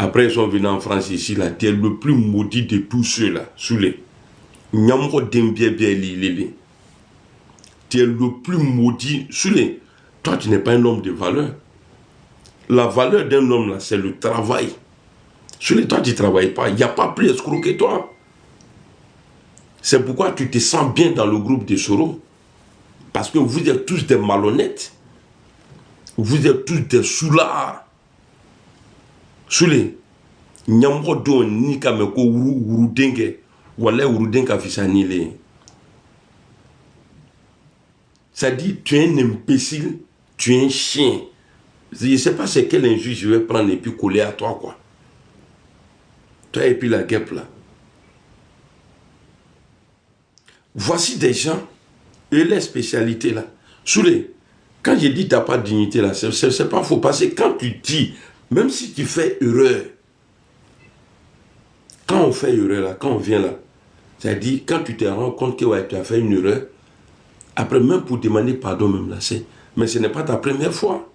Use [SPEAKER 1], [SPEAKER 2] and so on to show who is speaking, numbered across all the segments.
[SPEAKER 1] Après, ils sont venus en France ici, là. Tu es le plus maudit de tous ceux-là. Sous les. Nyamro Dembie Lili. Tu es le plus maudit. Sous les. Toi, tu n'es pas un homme de valeur. La valeur d'un homme, là, c'est le travail. Sous les, toi, tu ne travailles pas. Il n'y a pas plus escroc que toi. C'est pourquoi tu te sens bien dans le groupe de Soro. Parce que vous êtes tous des malhonnêtes. Vous êtes tous des soulards. Soulé. Nyamro don ni kameko urudenge. Wale urudenga fisanile. Ça dit, tu es un imbécile, tu es un chien. Je ne sais pas c'est quel injure je vais prendre et puis coller à toi, quoi. Toi et puis la guêpe, là. Voici des gens, et les spécialités, là. Soulé, quand je dis tu n'as pas de dignité, là, c'est pas faux. Parce que quand tu dis, même si tu fais erreur, quand on fait erreur, là, quand on vient là, c'est-à-dire, quand tu te rends compte que ouais, tu as fait une erreur, après, même pour demander pardon, même là, mais ce n'est pas ta première fois.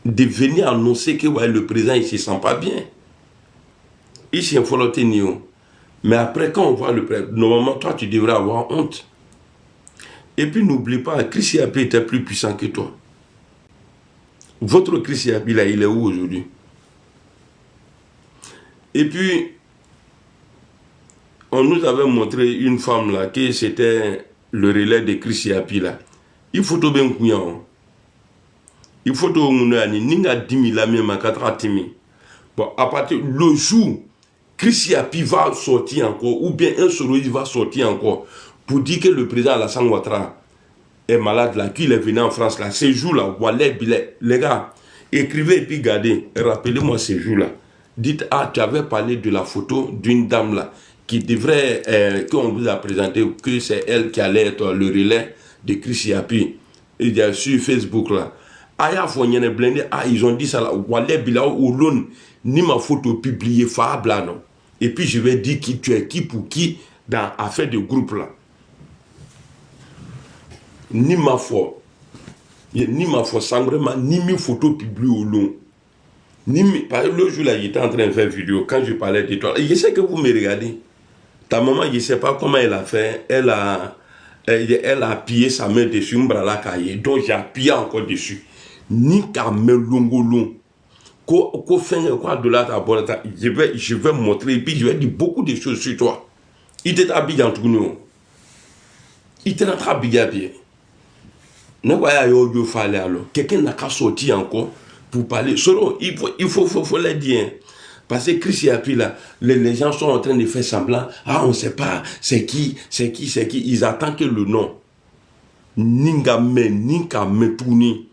[SPEAKER 1] De venir annoncer que ouais, le président, il ne se sent pas bien. Il s'est infoloté Nio. Mais après, quand on voit le président, normalement, toi, tu devrais avoir honte. Et puis, n'oublie pas, Chris Yapi était plus puissant que toi. Votre Chris Yapi, là, il est où aujourd'hui? Et puis, on nous avait montré une femme, là, que c'était le relais de Chris Yapi, là. Il faut tout bien couillant. Il faut tout ninga 10 000 même à 4 000. Bon, à partir le jour, Chris Yapi va sortir encore, ou bien un Soroïde va sortir encore, pour dire que le président Alassane Ouattara est malade là, qu'il est venu en France là, ces jours-là, les gars, écrivez et puis gardez, rappelez-moi ces jours-là. Dites, ah, tu avais parlé de la photo d'une dame là, qui devrait, qu'on vous a présenté, que c'est elle qui allait être le relais de Chris Yapi. Il y a sur Facebook là. Ah, ils ont dit ça là. Ni ma photo publiée, là, non. Et puis je vais dire qui tu es, qui pour qui, dans affaire de groupe là. Ni ma foi, sans vraiment, ni mes photos publiées au long. Le jour là, il était en train de faire vidéo, quand je parlais de toi, je sais que vous me regardez. Ta maman, je ne sais pas comment elle a fait, elle a appuyé sa main dessus, donc j'ai appuyé encore dessus. Ni qu'à me longo qu'au fin quoi de là je vais montrer et puis je vais dire beaucoup de choses sur toi. Il était habillé en tout nous. Il était en train de bien. Ne voyez yo fallait alors. Quelqu'un n'a qu'à sortir encore pour parler. Solo, il faut le dire. Parce que Chris Yapi là, les gens sont en train de faire semblant. Ah, on ne sait pas, c'est qui. Ils attendent que le nom. Ninga me tourni.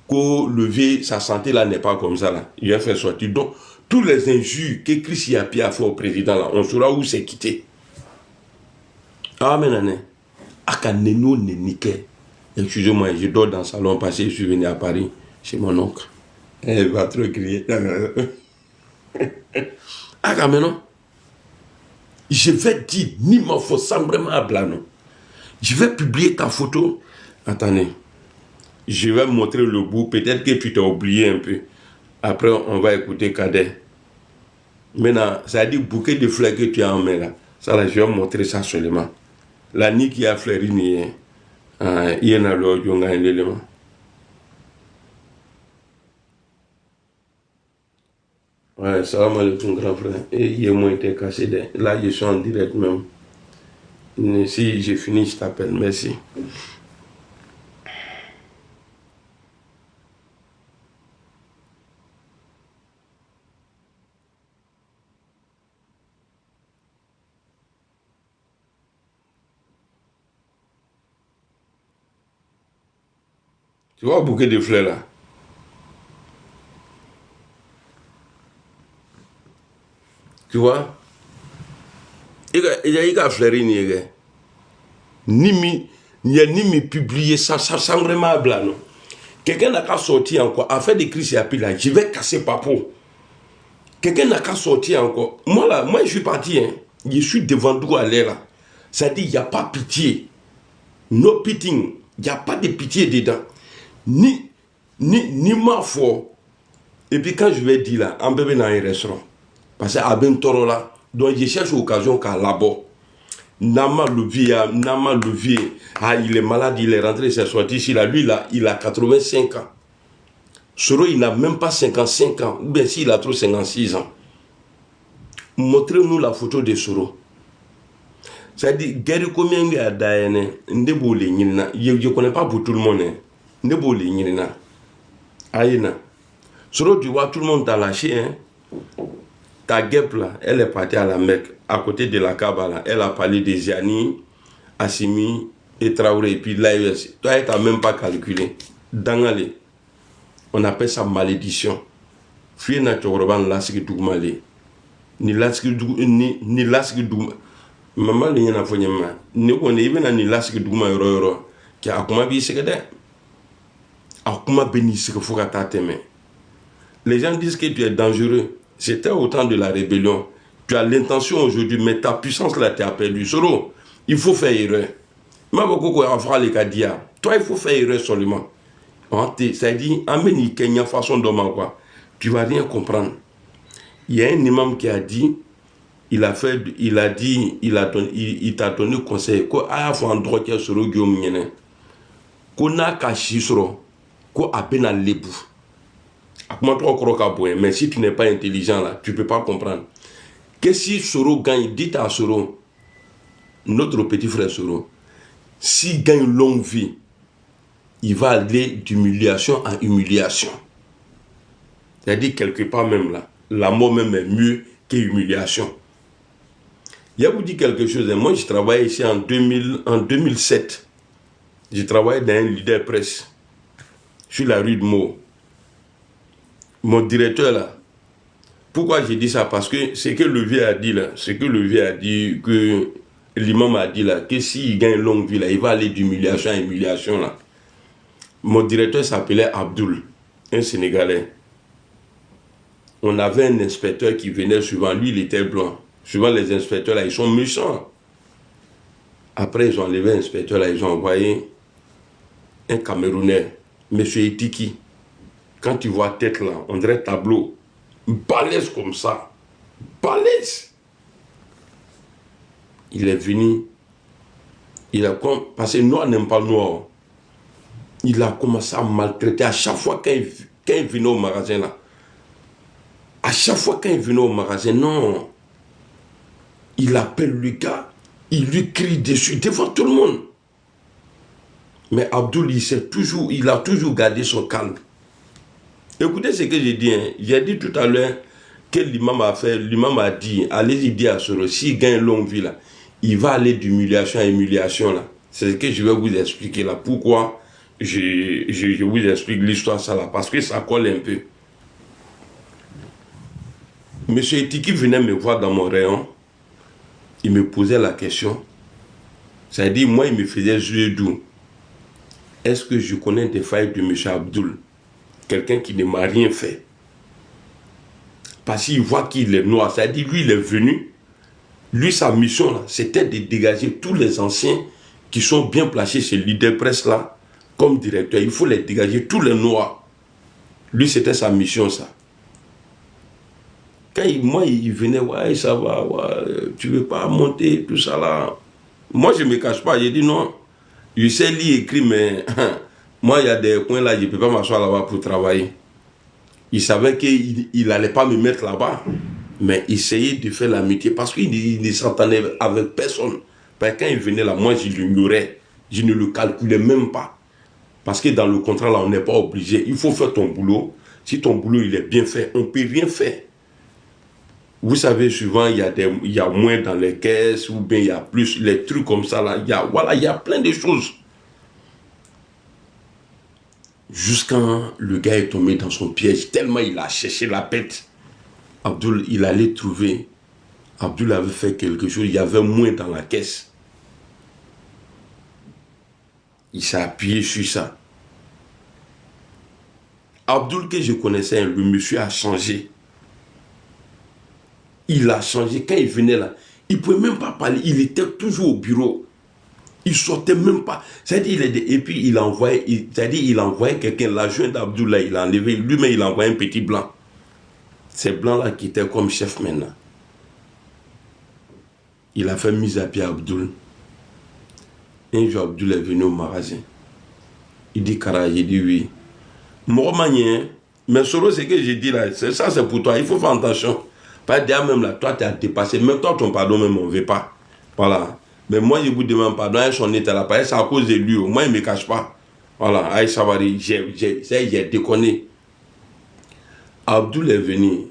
[SPEAKER 1] Que lever sa santé là n'est pas comme ça là. Il va faire sortir. Donc, tous les injures que Chris Yapi a fait au président là, on saura où c'est quitté. Ah, mais non. Akaneno ne niquait. Excusez-moi, je dors dans le salon parce que je suis venu à Paris chez mon oncle. Elle va trop crier. Ah, mais non. Je vais dire, ni ma faut sans vraiment à Blano. Je vais publier ta photo. Attendez. Je vais montrer le bout. Peut-être que tu t'as oublié un peu. Après, on va écouter Cadet. Maintenant, ça dit bouquet de fleurs que tu as en main là. Ça là, je vais montrer ça seulement. La nuit qui a fleuri, il y a un élément. Ouais, ça va mal ton grand frère. Et il est moins été cassé. Là, je suis en direct même. Si j'ai fini, je t'appelle. Merci. Tu vois le bouquet de fleurs là? Tu vois? Il y a fleuri ni publié ça sans vraiment blanc. Quelqu'un n'a qu'à sortir encore. Afin de Chris Yapi là, je vais casser Papo. Quelqu'un n'a qu'à sortir encore. Moi là, moi je suis parti. Hein. Je suis devant nous à l'air là. Ça dit, il n'y a pas pitié. No pitting. Il n'y a pas de pitié dedans. Ni ma foi. Et puis quand je vais dire là, un bébé dans un restaurant, parce que Abin Toro là, donc je cherche l'occasion qu'à là-bas. Nama le vieux, ah, il est malade, il est rentré, il s'est sorti ici, là, lui là, il a 85 ans. Soro, il n'a même pas 55 ans, ou bien s'il a trop 56 ans. Montrez-nous la photo de Soro. C'est-à-dire, guerre combien il y a d'ailleurs, je ne connais pas pour tout le monde. Aïna. Soro, tu vois, tout le monde t'a lâché. Hein? Ta guêpe là, elle est partie à la Mecque, à côté de la Kaaba là. Elle a parlé de Ziani, Assimi et Traoré. Et puis l'AES. Toi, elle t'a même pas calculé. Dangale. On appelle ça malédiction. Fille na Tchoroban lasiki Dougmale. Ni lasiki Dougmale. Maman n'y a pas de mal. Ni on est even ni lasiki Dougmale yoro. Qui a comment bien c'est que a comment béni c'est que faut qu'à les gens disent que tu es dangereux. C'était au temps de la rébellion. Tu as l'intention aujourd'hui, mais ta puissance là, tu as perdu. Solo, il faut faire erreur. Toi, il faut faire erreur seulement. Ça dit, amène Kenya façon d'homme quoi. Tu vas rien comprendre. Il y a un imam qui a dit, il t'a donné conseil. Ko a fait un droit qui est sur le guillaume. Ko n'a qu'à chisro. Ko a peine à l'ébout. Mais si tu n'es pas intelligent là, tu ne peux pas comprendre. Que si Soro gagne, dites à Soro, notre petit frère Soro, s'il gagne une longue vie, il va aller d'humiliation en humiliation. C'est-à-dire quelque part même là, la mort même est mieux que l'humiliation. Il y a vous dit quelque chose, moi je travaillais ici en 2007. Je travaillais dans un leader presse, sur la rue de Meaux. Mon directeur là, pourquoi j'ai dit ça? Parce que ce que le vieux a dit là, que l'imam a dit là, que s'il gagne une longue vie là, il va aller d'humiliation à humiliation là. Mon directeur s'appelait Abdul, un Sénégalais. On avait un inspecteur qui venait souvent, lui il était blanc. Souvent les inspecteurs là, ils sont méchants. Après ils ont enlevé l'inspecteur là, ils ont envoyé un Camerounais, monsieur Etiki. Quand tu vois tête là, on dirait tableau. Balèze comme ça. Balèze. Il est venu. Parce que noir n'aime pas noir. Il a commencé à maltraiter à chaque fois quand il venait au magasin là. À chaque fois quand il venait au magasin, non. Il appelle le gars. Il lui crie dessus devant tout le monde. Mais Abdul, il a toujours gardé son calme. Écoutez ce que j'ai dit. Hein. J'ai dit tout à l'heure que l'imam a fait. L'imam a dit, allez-y dire à Soro, s'il gagne une longue vie là, il va aller d'humiliation à humiliation là. C'est ce que je vais vous expliquer là. Pourquoi je vous explique l'histoire ça là. Parce que ça colle un peu. Monsieur Etiki venait me voir dans mon rayon. Il me posait la question. C'est-à-dire, moi, il me faisait jouer doux. Est-ce que je connais des failles de monsieur Abdul? Quelqu'un qui ne m'a rien fait. Parce qu'il voit qu'il est noir. C'est-à-dire, lui, il est venu. Lui, sa mission, là, c'était de dégager tous les anciens qui sont bien placés chez Leader Presse, là, comme directeur. Il faut les dégager, tous les noirs. Lui, c'était sa mission, ça. Quand il venait, ouais, ça va, ouais, tu veux pas monter, tout ça, là. Moi, je ne me cache pas. J'ai dit non. Je sais lire, écrire, mais... Moi, il y a des coins là, je ne peux pas m'asseoir là-bas pour travailler. Il savait qu'il n'allait pas me mettre là-bas. Mais il essayait de faire l'amitié parce qu'il ne s'entendait avec personne. Parce que quand il venait là, moi, je l'ignorais. Je ne le calculais même pas. Parce que dans le contrat, là, on n'est pas obligé. Il faut faire ton boulot. Si ton boulot il est bien fait, on ne peut rien faire. Vous savez, souvent, il y a moins dans les caisses, ou bien il y a plus, les trucs comme ça, là. Il y a plein de choses. Jusqu'à le gars est tombé dans son piège, tellement il a cherché la bête. Abdul, il allait trouver. Abdul avait fait quelque chose, il y avait moins dans la caisse. Il s'est appuyé sur ça. Abdul, que je connaissais, le monsieur a changé. Il a changé. Quand il venait là, il ne pouvait même pas parler. Il était toujours au bureau. Il ne sortait même pas. C'est-à-dire, et puis il envoyait quelqu'un, l'adjoint d'Abdoulaye, il a enlevé, lui-même il a envoyé un petit blanc Ces blancs-là qui étaient comme chef maintenant. Il a fait mise à pied à Abdoul. Un jour, Abdoul est venu au magasin. Il dit, Kara, il dit oui. Mormanien, mais Soro, ce que j'ai dit là, ça c'est pour toi, il faut faire attention. Pas dire même là, toi tu as dépassé, même toi ton pardon, même on ne veut pas. Voilà. Mais moi je vous demande pardon, son état là, c'est à cause de lui, moi il ne me cache pas. Voilà, Aïe Savary, j'ai déconné. Abdoul est venu,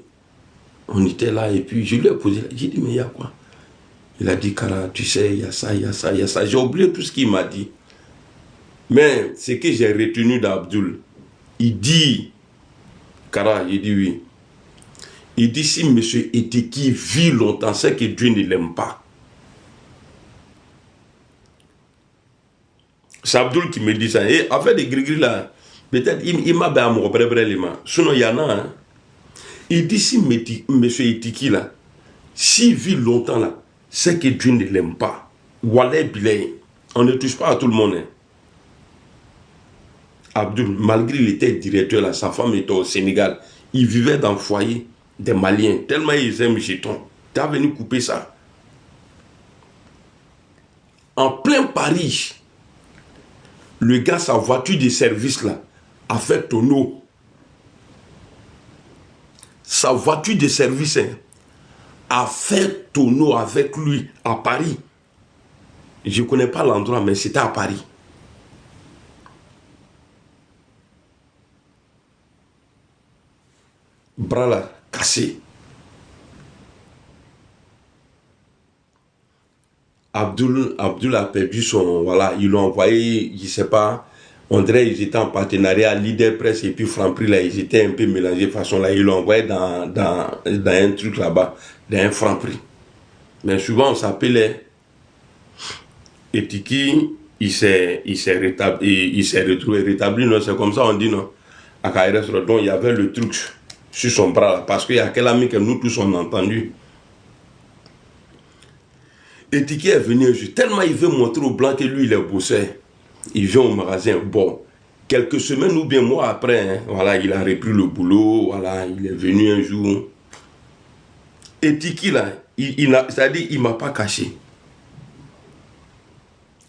[SPEAKER 1] on était là et puis je lui ai posé, j'ai dit mais il y a quoi? Il a dit, Kara, tu sais, il y a ça, il y a ça, il y a ça. J'ai oublié tout ce qu'il m'a dit. Mais ce que j'ai retenu d'Abdoul, il dit, Kara, il dit oui. Il dit, si M. Eteki vit longtemps, c'est que Dieu ne l'aime pas. C'est Abdoul qui me dit ça. Et en fait, les gris-gris là, peut-être, il m'a bien amoureux, sinon, il y en a, hein. Il dit, si M. Eteki là, s'il vit longtemps là, c'est que Dieu ne l'aime pas. Wallah Bilay, on ne touche pas à tout le monde, hein. Abdoul, malgré qu'il était directeur là, sa femme était au Sénégal, il vivait dans le foyer des Maliens, tellement ils aiment jetons. Tu as venu couper ça. En plein Paris, le gars, sa voiture de service là, a fait tonneau. Sa voiture de service hein, a fait tonneau avec lui à Paris. Je ne connais pas l'endroit, mais c'était à Paris. Bras là, cassé. Abdoul a perdu son... Voilà, ils l'ont envoyé, je ne sais pas, on dirait qu'ils étaient en partenariat, Leader Presse et puis Franprix, là, ils étaient un peu mélangés de façon là, ils l'ont envoyé dans un truc là-bas, dans un Franprix. Mais souvent, on s'appelait Eteki, il s'est retrouvé rétabli, non, c'est comme ça on dit, non. À KRS, donc il y avait le truc sur son bras là, parce qu'il y a quel ami que nous tous on a entendu. Eteki est venu un jour, tellement il veut montrer aux Blancs que lui il est bossé. Il vient au magasin, bon, quelques semaines ou bien mois après, hein, voilà, il a repris le boulot, voilà, il est venu un jour. Eteki là, c'est-à-dire il ne m'a pas caché.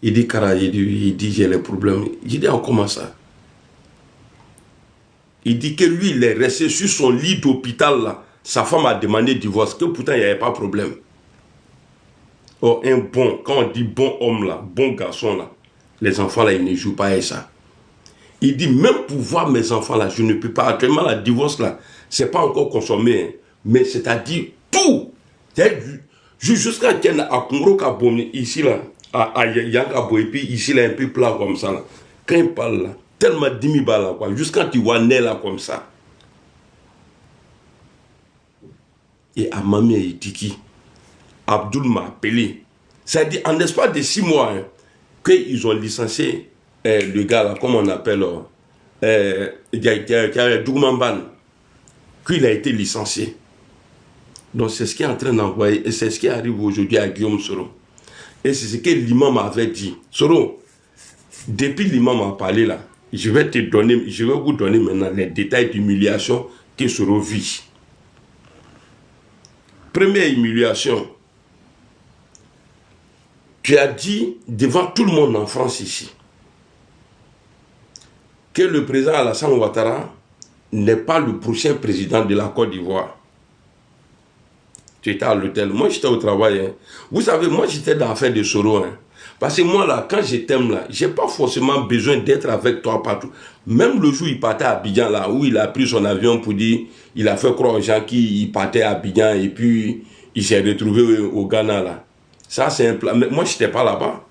[SPEAKER 1] Il dit, Kara, il dit j'ai les problèmes. J'ai dit, comment ça? Il dit que lui, il est resté sur son lit d'hôpital là. Sa femme a demandé divorce, que pourtant il n'y avait pas de problème. Oh, un bon, quand on dit bon homme là, bon garçon là, les enfants là, ils ne jouent pas avec ça. Il dit, même pour voir mes enfants là, je ne peux pas. Actuellement, la divorce là, c'est pas encore consommé, hein, mais c'est-à-dire tout. Jusqu'à qu'il y ait à Congo, ici là, à Yangabo, et puis ici là, un peu plat comme ça là. Quand il parle là, tellement 10 000 balles là, quoi, jusqu'à tu vois né là comme ça. Et à Mami et Tiki, Abdoul m'a appelé. C'est-à-dire, en l'espace de 6 mois, hein, qu'ils ont licencié le gars là, comme on appelle, Dougmamban, qu'il a été licencié. Donc c'est ce qui est en train d'envoyer, et c'est ce qui arrive aujourd'hui à Guillaume Soro. Et c'est ce que l'imam avait dit. Soro, depuis l'imam a parlé là, je vais vous donner maintenant les détails d'humiliation que Soro vit. Première humiliation. Tu as dit devant tout le monde en France ici que le président Alassane Ouattara n'est pas le prochain président de la Côte d'Ivoire. Tu étais à l'hôtel, moi j'étais au travail. Hein. Vous savez, moi j'étais dans l'affaire de Soro. Hein. Parce que moi là, quand je t'aime là, j'ai pas forcément besoin d'être avec toi partout. Même le jour où il partait à Abidjan là, où il a pris son avion pour dire, il a fait croire aux gens qu'il partait à Abidjan et puis il s'est retrouvé au Ghana là. Ça c'est un plan. Mais moi j'étais pas là-bas.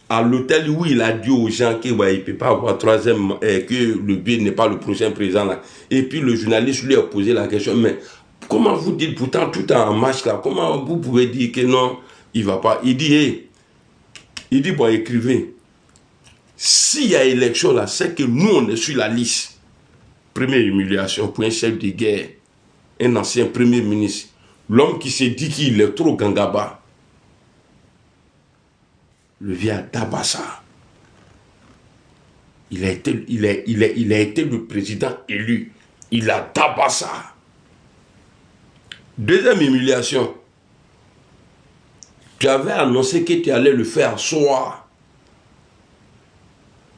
[SPEAKER 1] À l'hôtel où il a dit aux gens qu'il ne peut pas avoir troisième, que le billet n'est pas le prochain président là. Et puis le journaliste lui a posé la question, mais comment vous dites pourtant tout en marche là, comment vous pouvez dire que non, il ne va pas? Il dit, hey, bon, écrivez. S'il y a élection là, c'est que nous on est sur la liste. Première humiliation pour un chef de guerre, un ancien premier ministre. L'homme qui s'est dit qu'il est trop gangaba. Le vieux Dabassa. Il a été le président élu. Il a Dabassa. Deuxième humiliation. Tu avais annoncé que tu allais le faire soir.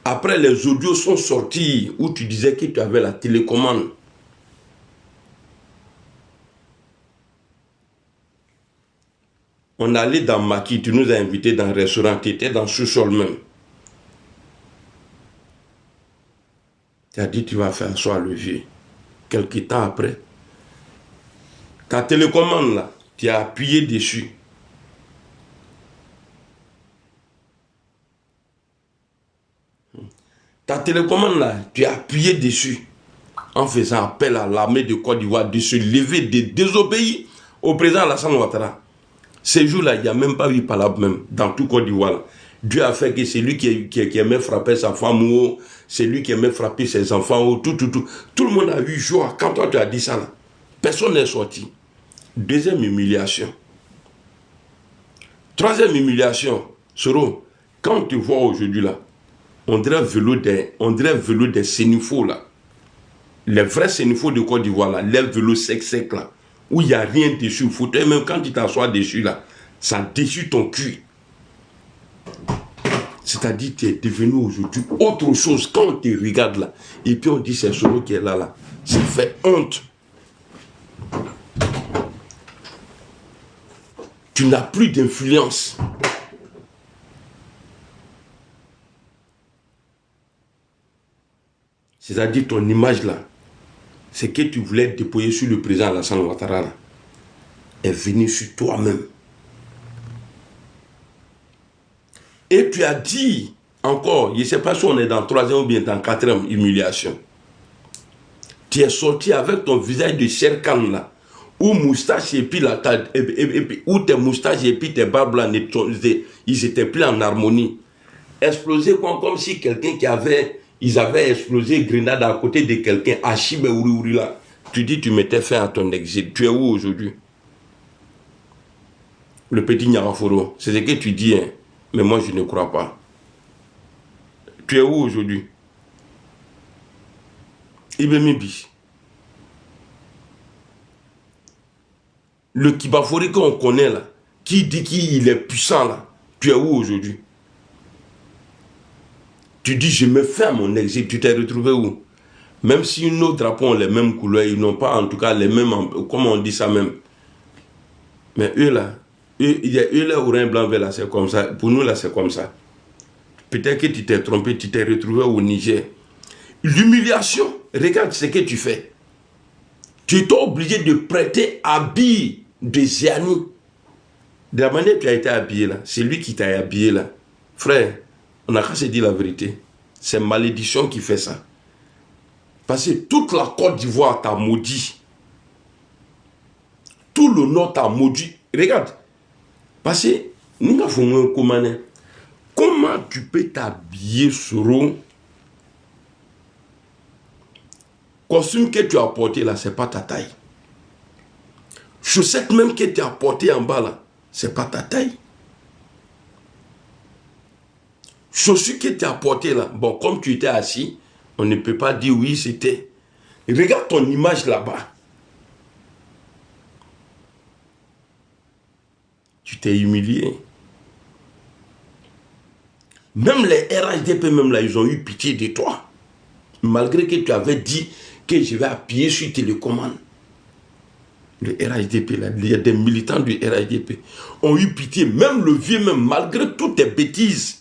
[SPEAKER 1] Après, les audios sont sortis où tu disais que tu avais la télécommande. On allait dans Maki, tu nous as invités dans un restaurant, tu étais dans ce sous-sol même. Tu as dit tu vas faire soir le vieux. Quelque temps après, ta télécommande là, tu as appuyé dessus. Ta télécommande là, tu as appuyé dessus en faisant appel à l'armée de Côte d'Ivoire de se lever, de désobéir au président Alassane Ouattara. Ces jours-là, il n'y a même pas eu palabre même dans tout Côte d'Ivoire. Dieu a fait que c'est lui qui aimait frapper sa femme ou c'est lui qui aimait frapper ses enfants ou tout. Tout le monde a eu joie quand toi tu as dit ça là. Personne n'est sorti. Deuxième humiliation. Troisième humiliation, Soro, quand tu vois aujourd'hui là, on dirait vélo des sénifaux là. Les vrais sénifaux de Côte d'Ivoire là, les vélos secs là, où il n'y a rien dessus, fauteuil, même quand tu t'assois dessus là, ça déchire ton cul. C'est-à-dire tu es devenu aujourd'hui autre chose quand on te regarde là. Et puis on dit c'est Soro qui est là. Ça fait honte. Tu n'as plus d'influence. C'est-à-dire ton image là, c'est que tu voulais déployer sur le président Alassane Ouattara là, est venu sur toi-même. Et tu as dit encore, je ne sais pas si on est dans 3e ou bien dans 4e humiliation. Tu es sorti avec ton visage de Sherkan là, où moustache et puis la où tes moustaches et puis tes barbes là, ils étaient plus en harmonie. Explosé comme si quelqu'un ils avaient explosé grenade à côté de quelqu'un, Achille Ouri là. Tu dis tu mettais fin à ton exil. Tu es où aujourd'hui? Le petit Nyaraforo, c'est ce que tu dis, hein. Mais moi je ne crois pas. Tu es où aujourd'hui? Ibemibi. Le Kibafori qu'on connaît là, qui dit qu'il est puissant là, tu es où aujourd'hui? Tu dis je me fais à mon exil, tu t'es retrouvé où? Même si nos drapeaux ont les mêmes couleurs, ils n'ont pas en tout cas les mêmes, comment on dit ça même. Mais eux là, eux là, orange, blanc, vert là, c'est comme ça. Pour nous là, c'est comme ça. Peut-être que tu t'es trompé, tu t'es retrouvé au Niger. L'humiliation, regarde ce que tu fais. Tu es obligé de prêter habit de Ziani. De la manière que tu as été habillé là, c'est lui qui t'a habillé là. Frère, on n'a qu'à se dire la vérité. C'est malédiction qui fait ça. Parce que toute la Côte d'Ivoire t'a maudit. Tout le Nord t'a maudit. Regarde. Parce que, comment tu peux t'habiller sur costume que tu as porté là, c'est pas ta taille. Chaussettes même que tu as porté en bas là, c'est pas ta taille. Chaussures que tu as porté là, bon, comme tu étais assis, on ne peut pas dire oui, c'était. Regarde ton image là-bas. Tu t'es humilié. Même les RHDP, même là, ils ont eu pitié de toi. Malgré que tu avais dit que je vais appuyer sur télécommande. Le RHDP, là, il y a des militants du RHDP ont eu pitié. Même le vieux, même malgré toutes tes bêtises.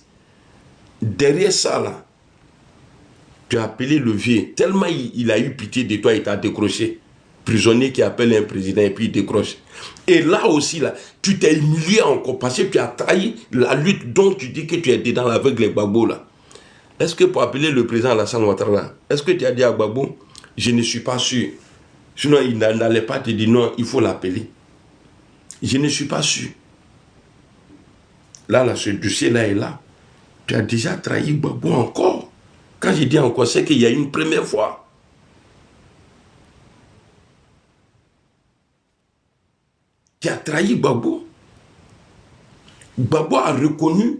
[SPEAKER 1] Derrière ça, là, tu as appelé le vieux. Tellement il a eu pitié de toi, il t'a décroché. Prisonnier qui appelle un président et puis il décroche. Et là aussi, là, tu t'es humilié encore parce que tu as trahi la lutte dont tu dis que tu es dedans avec les Gbagbo là. Est-ce que pour appeler le président Alassane Ouattara, est-ce que tu as dit à Gbagbo, je ne suis pas sûr. Sinon, il n'allait pas te dire non, il faut l'appeler. Je ne suis pas sûr. Là, ce dossier-là est là. Tu as déjà trahi Gbagbo encore. Quand je dis encore, c'est qu'il y a une première fois. Tu as trahi Gbagbo. Gbagbo a reconnu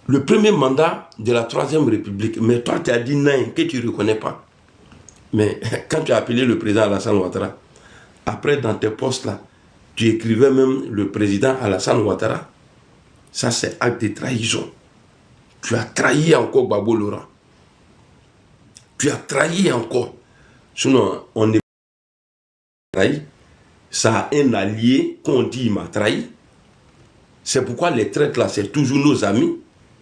[SPEAKER 1] le premier mandat de la 3e République. Mais toi, tu as dit non, que tu ne reconnais pas. Mais quand tu as appelé le président Alassane Ouattara, Après, dans tes postes là, tu écrivais même le président Alassane Ouattara. Ça, c'est acte de trahison. Tu as trahi encore Gbagbo Laurent. Tu as trahi encore. Sinon, on n'est pas trahi. Ça a un allié qu'on dit il m'a trahi. C'est pourquoi les traites là, c'est toujours nos amis.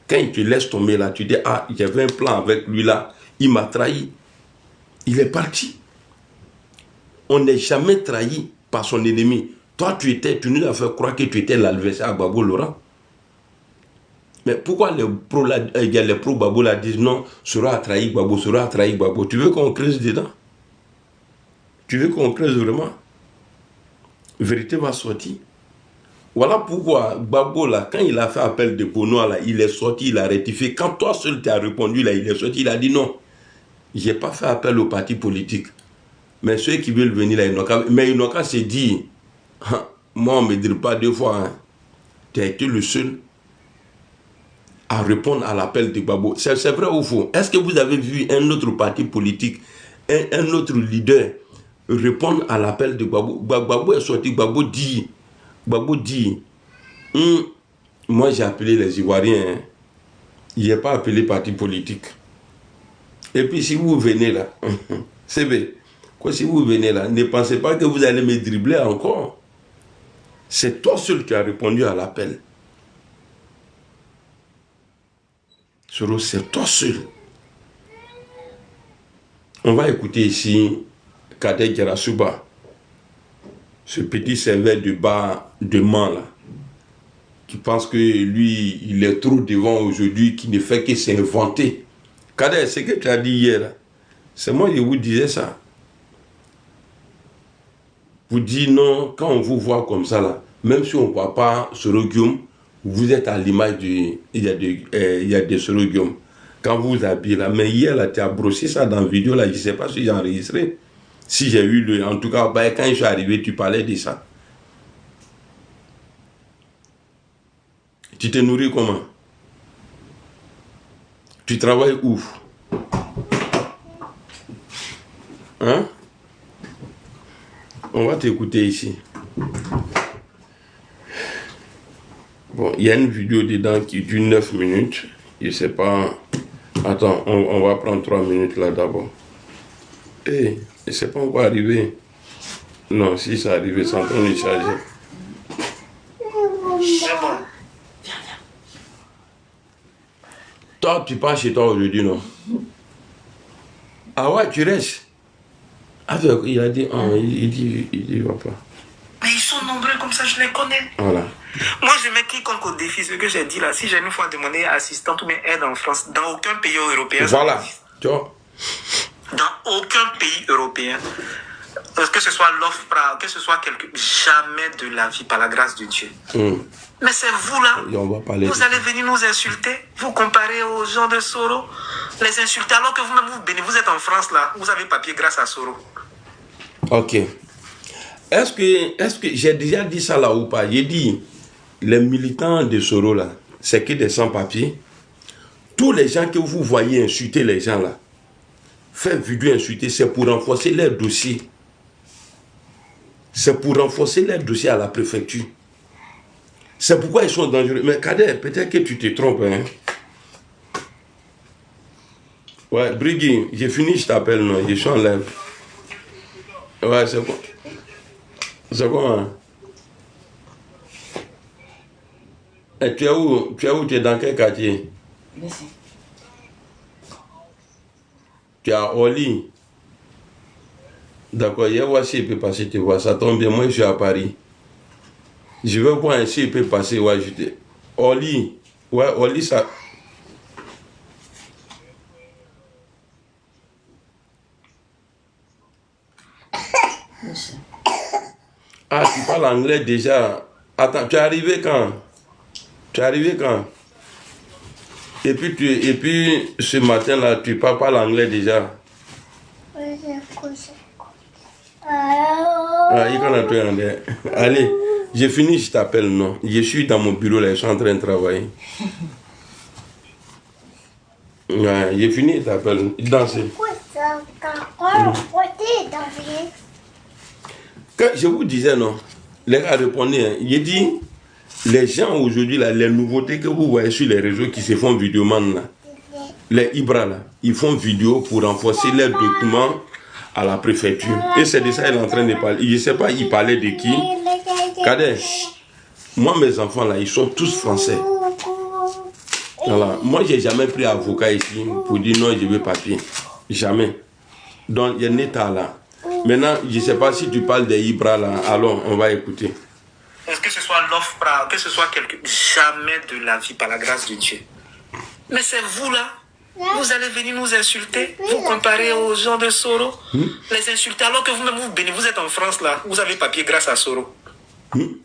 [SPEAKER 1] Quand ils te laissent tomber là, tu dis, ah, j'avais un plan avec lui là, il m'a trahi. Il est parti. On n'est jamais trahi par son ennemi. Toi, tu nous as fait croire que tu étais l'adversaire à Gbagbo Laurent. Mais pourquoi les pro-Gbagbo là disent non, Soro a trahi Gbagbo, Soro a trahi Gbagbo. Tu veux qu'on creuse dedans? Tu veux qu'on creuse vraiment? Vérité va sortir. Voilà pourquoi Gbagbo là, quand il a fait appel de Bono là, il est sorti, il a rectifié. Quand toi seul tu as répondu là, il est sorti, il a dit non. Je n'ai pas fait appel aux partis politiques. Mais ceux qui veulent venir là, ils n'ont qu'à se dire, moi on ne me dit pas deux fois, hein. Tu as été le seul à répondre à l'appel de Gbagbo. C'est vrai ou faux? Est-ce que vous avez vu un autre parti politique, un autre leader répondre à l'appel de Gbagbo? Gbagbo est sorti, Gbagbo dit, moi j'ai appelé les Ivoiriens, hein. Il n'est pas appelé parti politique. Et puis si vous venez là, c'est vrai, si vous venez là, ne pensez pas que vous allez me dribbler encore. C'est toi seul qui as répondu à l'appel. Soro, c'est toi seul. On va écouter ici Kadek Yarasuba, ce petit serveur de bar de Man là, qui pense que lui, il est trop devant aujourd'hui, qui ne fait que s'inventer. Kadek, ce que tu as dit hier, c'est moi qui vous disais ça. Vous dites non, quand on vous voit comme ça là, même si on ne voit pas Soro Guillaume, vous êtes à l'image du... Il y a des Soro Guillaume. Quand vous vous habillez là, mais hier là, tu as brossé ça dans la vidéo là, je ne sais pas si j'ai enregistré. Si j'ai eu le... En tout cas, bah, quand je suis arrivé, tu parlais de ça. Tu te nourris comment? Tu travailles où? Hein? On va t'écouter ici. Bon, il y a une vidéo dedans qui dure 9 minutes. Je ne sais pas... Attends, on va prendre 3 minutes là d'abord. Eh, c'est pas encore arrivé. Non, si c'est arrivé, c'est en train de charger. Toi, tu pars chez toi aujourd'hui, non? Ah ouais, tu restes? Ah, il a dit, il dit, va pas.
[SPEAKER 2] Mais ils sont nombreux comme ça, je les connais.
[SPEAKER 1] Voilà.
[SPEAKER 2] Moi, je mets quiconque au défi, ce que j'ai dit là. Si j'ai une fois demandé assistante ou bien aide en France, dans aucun pays européen.
[SPEAKER 1] Voilà, tu vois.
[SPEAKER 2] Dans aucun pays européen, que ce soit l'OFPRA, que ce soit jamais de la vie, par la grâce de Dieu. Mais c'est vous là, vous allez venir nous insulter, vous comparez aux gens de Soro, les insulter, alors que vous-même, vous êtes en France là, vous avez papier grâce à Soro.
[SPEAKER 1] Ok. Est-ce que j'ai déjà dit ça là ou pas? J'ai dit, les militants de Soro là, c'est que des sans-papiers. Tous les gens que vous voyez insulter les gens là, faire vidéo insulter, c'est pour renforcer leur dossier. C'est pour renforcer leur dossier à la préfecture. C'est pourquoi ils sont dangereux. Mais Kader, peut-être que tu te trompes. Hein? Ouais, Brigui, j'ai fini, je t'appelle, non, je suis en live. Ouais, c'est bon. C'est bon, hein? Et tu es où? Tu es dans quel quartier?
[SPEAKER 3] Ici.
[SPEAKER 1] Tu es à Orly. D'accord, hier, voici, il peut passer te voir. Ça tombe bien, moi je suis à Paris. Je vais voir ainsi, il peut passer, ouais, Orly. Ouais, Orly, ça... Ah, tu parles anglais déjà. Attends, tu es arrivé quand? Tu es arrivé quand? Et puis ce matin-là, tu parles anglais déjà. Ah, allez, j'ai fini, je t'appelle, non. Je suis dans mon bureau là, je suis en train de travailler. Ouais, j'ai fini, je t'appelle. Danser. Quand je vous disais non, les gars répondaient, hein, il dit, les gens aujourd'hui, les nouveautés que vous voyez sur les réseaux qui se font vidéoman, là, les Ibra, là, ils font vidéo pour renforcer leurs documents à la préfecture. Et c'est de ça qu'il est en train de parler. Je ne sais pas, il parlait de qui. Regardez, moi, mes enfants, là, ils sont tous français. Voilà. Moi, je n'ai jamais pris avocat ici pour dire non, je veux papier. Jamais. Donc, il y a un état là. Maintenant, je ne sais pas si tu parles des Ibra là. Allons, on va écouter.
[SPEAKER 2] Est-ce que ce soit l'offre, que ce soit quelque... Jamais de la vie, par la grâce de Dieu. Mais c'est vous là. Vous allez venir nous insulter, vous comparer aux gens de Soro, les insulter, alors que vous-même vous êtes en France là, vous avez papier grâce à Soro. Non,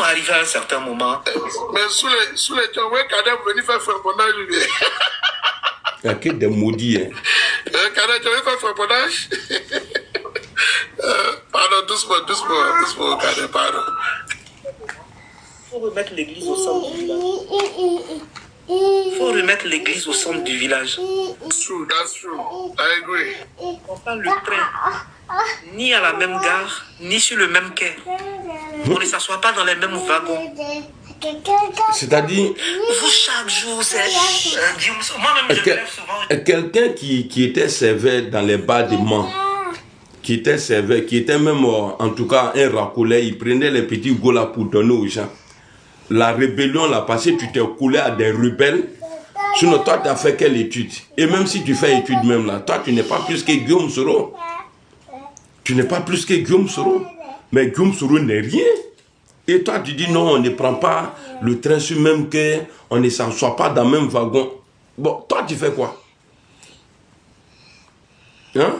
[SPEAKER 2] arrivé à un certain moment.
[SPEAKER 3] Mais sous les gens, ouais, Kader venir faire frapponnage.
[SPEAKER 1] Il y a que des maudits. Hein.
[SPEAKER 3] Kader, tu veux faire frapponnage? Pardon, doucement, Kader, pardon.
[SPEAKER 2] Il faut remettre l'église au centre du village. Il faut remettre l'église au centre du village.
[SPEAKER 3] True, that's true. I agree.
[SPEAKER 2] On prend le train, ni à la même gare, ni sur le même quai. On ne s'assoit pas dans les mêmes wagons.
[SPEAKER 1] C'est-à-dire...
[SPEAKER 2] Vous, chaque jour, c'est... Moi-même, je me lève souvent...
[SPEAKER 1] Quelqu'un qui était serveur dans les bars de Mans, qui était serveur, qui était même, en tout cas, un racoleur, il prenait les petits golas pour donner aux gens. La rébellion là, parce que tu t'es coulé à des rebelles. Sinon, toi, tu as fait quelle étude? Et même si tu fais étude même là, toi, tu n'es pas plus que Guillaume Soro. Tu n'es pas plus que Guillaume Soro. Mais Guillaume Soro n'est rien. Et toi, tu dis non, on ne prend pas le train sur même quai, on ne s'assoit pas dans le même wagon. Bon, toi, tu fais quoi? Hein?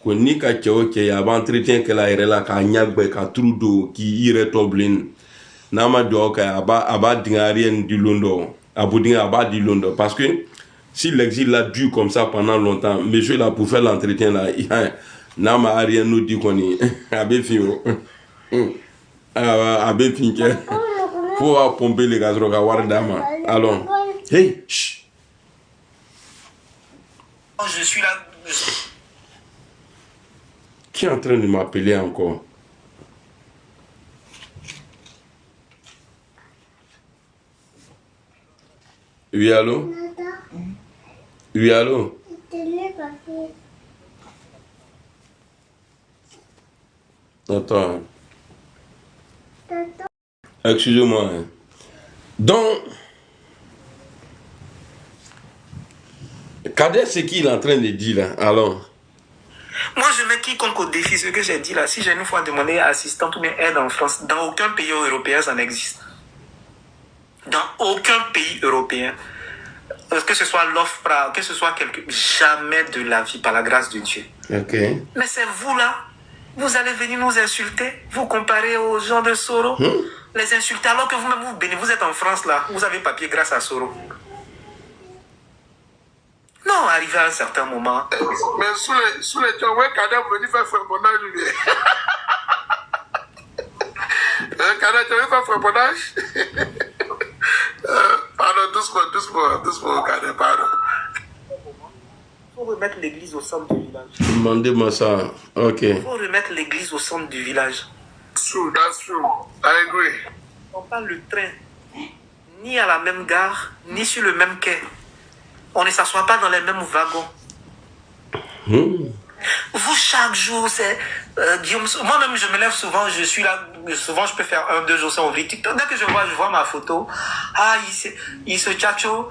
[SPEAKER 1] Ni ka cɛw cɛ ye a bɛ entretien kɛ la yɛrɛ la k'a ɲɛ gbɛ ka turu don k'i yɛrɛ tɔ bilen n'a ma dugawu kɛ a b'a dingɛ arrière di lon dɔ a b'o dingɛ a b'a di lon dɔ parce que si l'exil l'a dure comme ça pendant longtemps monsieur là pour faire l'entretien là n'a ma arrière nous dit kɔni a bɛ fin o a bɛ fin kɛ fo a pomper le ka sɔrɔ ka wari d'a ma alors hey chut.
[SPEAKER 2] Je suis là.
[SPEAKER 1] Qui est en train de m'appeler encore? Oui, allô? Oui, allô? Attends. Excusez-moi. Donc, Kader, c'est qui il est en train de dire là? Alors?
[SPEAKER 2] Moi, je mets quiconque au défi, ce que j'ai dit là. Si j'ai une fois demandé assistante ou bien aide en France, dans aucun pays européen, ça n'existe. Dans aucun pays européen. Que ce soit l'offre, que ce soit quelque... Jamais de la vie, par la grâce de Dieu.
[SPEAKER 1] Ok.
[SPEAKER 2] Mais c'est vous là. Vous allez venir nous insulter, vous comparer aux gens de Soro, les insulter, alors que vous-même, vous êtes en France là, vous avez papier grâce à Soro. Non, arrivé à un certain moment.
[SPEAKER 3] Mais sous les gens, ouais, Kader venir faire frapponnage. Kader, tu veux faire frapponnage? Pardon, doucement, Kader, pardon.
[SPEAKER 2] Il faut remettre l'église au centre du village.
[SPEAKER 1] Demandez-moi ça. Ok.
[SPEAKER 2] Il faut remettre l'église au centre du village.
[SPEAKER 3] True, that's true. I agree.
[SPEAKER 2] On prend le train, ni à la même gare, ni sur le même quai. On ne s'assoit pas dans les mêmes wagons. Vous, chaque jour, c'est... Guillaume, moi-même, je me lève souvent, je suis là, souvent, je peux faire 1-2 jours sans ouvrir TikTok. Dès que je vois ma photo, il se tchatcho.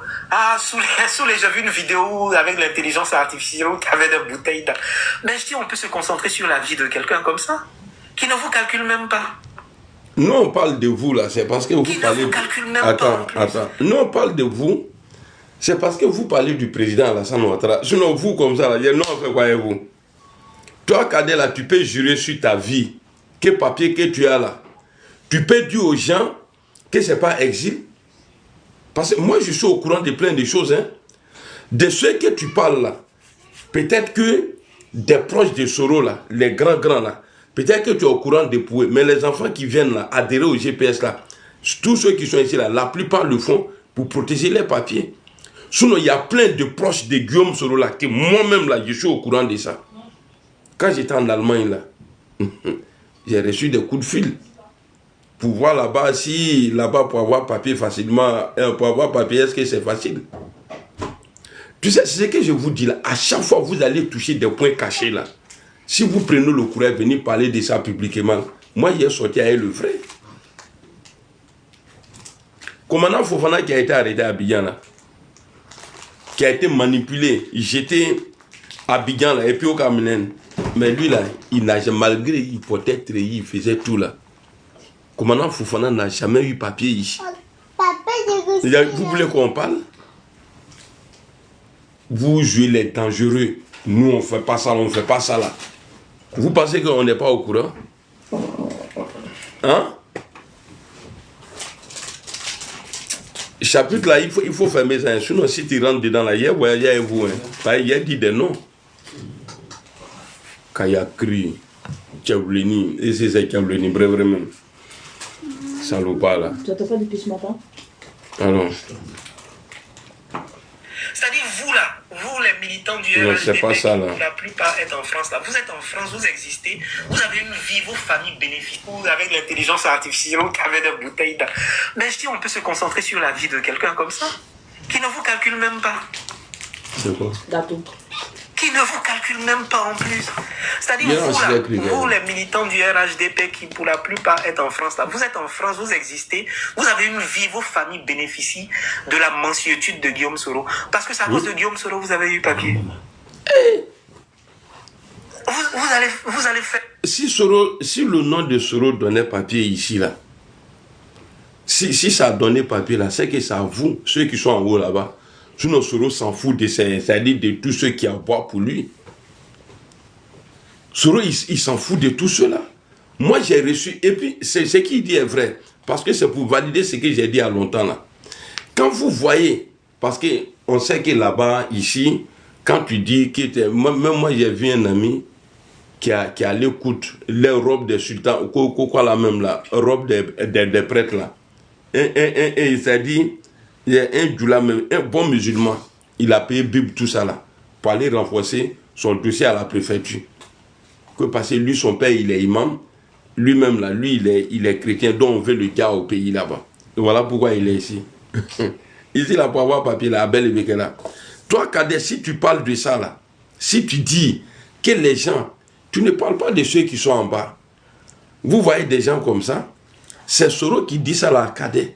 [SPEAKER 2] Sous les, j'ai vu une vidéo avec l'intelligence artificielle où tu avais des bouteilles. Mais je dis, on peut se concentrer sur la vie de quelqu'un comme ça, qui ne vous calcule même pas.
[SPEAKER 1] Nous, on parle de vous, là, c'est parce que vous
[SPEAKER 2] qui
[SPEAKER 1] parlez...
[SPEAKER 2] ne vous calcule même pas.
[SPEAKER 1] Attends. Nous, on parle de vous, c'est parce que vous parlez du président Alassane Ouattara. Sinon, vous, comme ça, là, non, on fait quoi avec vous? Toi, Kader, là, tu peux jurer sur ta vie, quel papier que tu as là. Tu peux dire aux gens que ce n'est pas exil. Parce que moi, je suis au courant de plein de choses. Hein. De ceux que tu parles là, peut-être que des proches de Soro là, les grands là, peut-être que tu es au courant de Poué, mais les enfants qui viennent là, adhérer au GPS là, tous ceux qui sont ici là, la plupart le font pour protéger les papiers. Sinon, il y a plein de proches de Guillaume Soro là, que moi-même là, je suis au courant de ça. Quand j'étais en Allemagne là, j'ai reçu des coups de fil pour voir là-bas si là-bas pour avoir papier facilement, pour avoir papier, est-ce que c'est facile? Tu sais, c'est ce que je vous dis là, à chaque fois vous allez toucher des points cachés là. Si vous prenez le courage de venir parler de ça publiquement, moi j'ai sorti avec le vrai. Commandant Fofana qui a été arrêté à Abidjan là, qui a été manipulé, j'étais à Abidjan là, et puis au Cameroun. Mais lui là, il n'a jamais, malgré il portait treillis, il faisait tout là. Commandant Fofana n'a jamais eu papier ici. Vous voulez qu'on parle? Vous jouez les dangereux. Nous, on ne fait pas ça, on ne fait pas ça là. Vous pensez qu'on n'est pas au courant? Hein? Chapitre là, il faut fermer ça. Sinon, si tu rentres dedans là, il y a vous. Il y a dit des noms. Kayakri, Tchaouleni, et c'est Tchaouleni, bref, vraiment. Salopard là.
[SPEAKER 4] Tu n'as pas depuis ce matin?
[SPEAKER 1] Alors.
[SPEAKER 2] C'est-à-dire vous là, vous les militants du RHDP, pour la plupart êtes en France là. Vous êtes en France, vous existez, vous avez une vie, vos familles bénéfiques, vous avec l'intelligence artificielle, vous avez des bouteilles d'eau. Mais si on peut se concentrer sur la vie de quelqu'un comme ça, qui ne vous calcule même pas.
[SPEAKER 1] C'est quoi?
[SPEAKER 4] Gâteau.
[SPEAKER 2] Qui ne vous calcule même pas en plus. C'est-à-dire vous les militants du RHDP qui pour la plupart êtes en France là, vous êtes en France, vous existez, vous avez une vie, vos familles bénéficient de la mansuétude de Guillaume Soro. Parce que c'est à cause de Guillaume Soro vous avez eu papier. Vous allez faire...
[SPEAKER 1] Si le nom de Soro donnait papier ici là, si ça a donné papier là, c'est que c'est à vous, ceux qui sont en haut là-bas. Sinon, Soro s'en fout de c'est-à-dire de tous ceux qui aboient pour lui. Soro, il s'en fout de tout cela. Moi, j'ai reçu, et puis, ce qu'il dit est vrai, parce que c'est pour valider ce que j'ai dit à longtemps là. Quand vous voyez, parce qu'on sait que là-bas, ici, quand tu dis que... Même moi, j'ai vu un ami qui a l'écoute, les robes des sultans, quoi la même là, robe des prêtres là. Et il s'est dit... Il y a un djoula, un bon musulman, il a payé Bible, tout ça là, pour aller renforcer son dossier à la préfecture. Parce que lui, son père, il est imam, lui-même là, lui, il est chrétien, donc on veut le gars au pays là-bas. Voilà pourquoi il est ici. Ici, là, pour avoir papier là, à Bel et Bekela. Toi, Kader, si tu parles de ça là, si tu dis que les gens, tu ne parles pas de ceux qui sont en bas. Vous voyez des gens comme ça, c'est Soro qui dit ça là à Kader.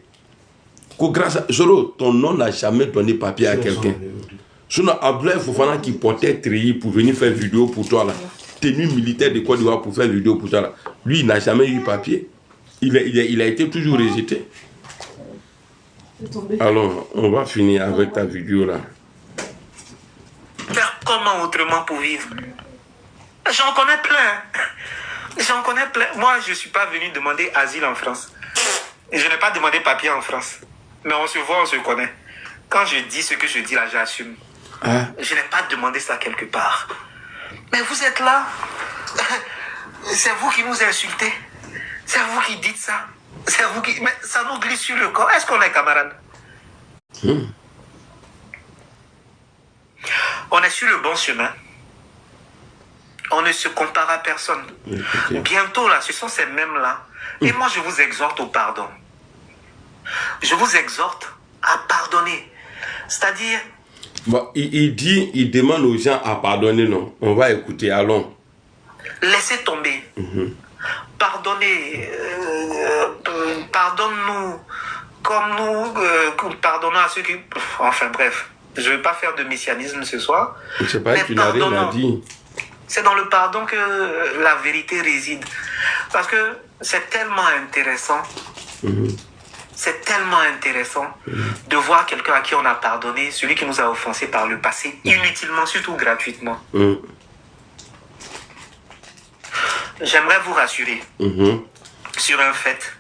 [SPEAKER 1] Grâce à Soro, ton nom n'a jamais donné papier à quelqu'un. Sinon, Abdoulaye Fofana qui portait treillis pour venir faire vidéo pour toi là, tenue militaire de Côte d'Ivoire pour faire vidéo pour toi là, lui il n'a jamais eu papier. Il a été toujours rejeté. Alors, on va finir avec ta vidéo là.
[SPEAKER 2] Faire comment autrement pour vivre? J'en connais plein. J'en connais plein. Moi, je ne suis pas venu demander asile en France. Et je n'ai pas demandé papier en France. Mais on se voit, on se connaît. Quand je dis ce que je dis là, j'assume.
[SPEAKER 1] Ah.
[SPEAKER 2] Je n'ai pas demandé ça quelque part. Mais vous êtes là. C'est vous qui nous insultez. C'est vous qui dites ça. C'est vous qui... Mais ça nous glisse sur le corps. Est-ce qu'on est camarades? On est sur le bon chemin. On ne se compare à personne. Okay. Bientôt là, ce sont ces mêmes-là. Et moi, je vous exhorte au pardon. Je vous exhorte à pardonner. C'est-à-dire...
[SPEAKER 1] Bon, il demande aux gens à pardonner, non? On va écouter, allons.
[SPEAKER 2] Laissez tomber. Pardonnez. Pardonne-nous. Comme nous pardonnons à ceux qui... Enfin bref, je ne vais pas faire de messianisme ce soir.
[SPEAKER 1] Je ne sais pas, tu n'as rien à dire.
[SPEAKER 2] C'est dans le pardon que la vérité réside. Parce que c'est tellement intéressant. C'est tellement intéressant de voir quelqu'un à qui on a pardonné, celui qui nous a offensé par le passé, inutilement, surtout gratuitement. J'aimerais vous rassurer sur un fait.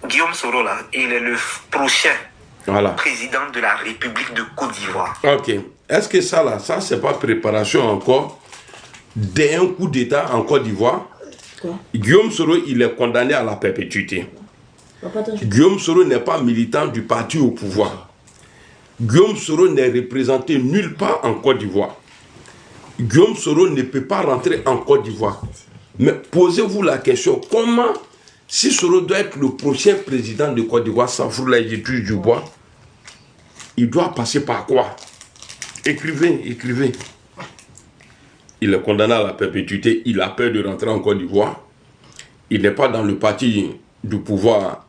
[SPEAKER 2] Guillaume Soro, là, il est le prochain président de la République de Côte d'Ivoire.
[SPEAKER 1] Ok. Est-ce que ça, là, ça, c'est pas préparation encore d'un coup d'État en Côte d'Ivoire? Guillaume Soro, il est condamné à la perpétuité. Guillaume Soro n'est pas militant du parti au pouvoir. Guillaume Soro n'est représenté nulle part en Côte d'Ivoire. Guillaume Soro ne peut pas rentrer en Côte d'Ivoire. Mais posez-vous la question, comment, si Soro doit être le prochain président de Côte d'Ivoire, sans fouler les touches du bois, il doit passer par quoi? Écrivez, écrivez. Il est condamné à la perpétuité, il a peur de rentrer en Côte d'Ivoire. Il n'est pas dans le parti du pouvoir,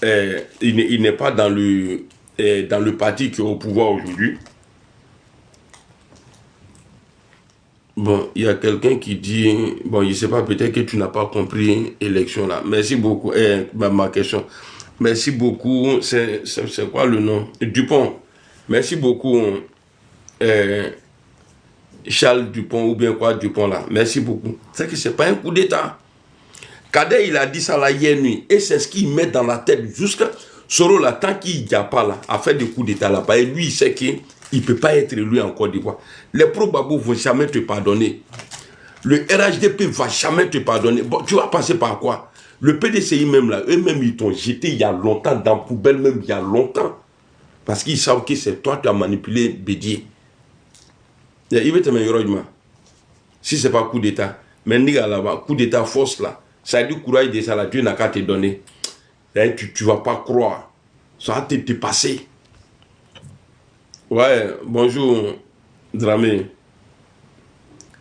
[SPEAKER 1] il n'est pas dans le parti qui est au pouvoir aujourd'hui. Bon, il y a quelqu'un qui dit, bon, je ne sais pas, peut-être que tu n'as pas compris l'élection là. Merci beaucoup, ma question. Merci beaucoup, c'est quoi le nom? Dupont. Merci beaucoup, Charles Dupont, ou bien quoi, Dupont là. Merci beaucoup. C'est que ce n'est pas un coup d'État. Kader, il a dit ça là hier nuit, et c'est ce qu'il met dans la tête jusqu'à Soro là, tant qu'il n'y a pas là, à faire des coups d'État là-bas, et lui, il sait qu'il ne peut pas être élu en Côte d'Ivoire. Les pro-babou ne vont jamais te pardonner. Le RHDP ne va jamais te pardonner. Bon, tu vas passer par quoi? Le PDCI même là, eux-mêmes, ils t'ont jeté il y a longtemps, dans la poubelle même, il y a longtemps. Parce qu'ils savent que c'est toi qui as manipulé Bédier. Il veut te mettre si ce n'est pas coup d'État. Mais là-bas, coup d'État force là, ça a du courage de ça là, Dieu n'a qu'à te donner. Tu ne vas pas croire. Ça va te passer. Ouais, bonjour, Dramé.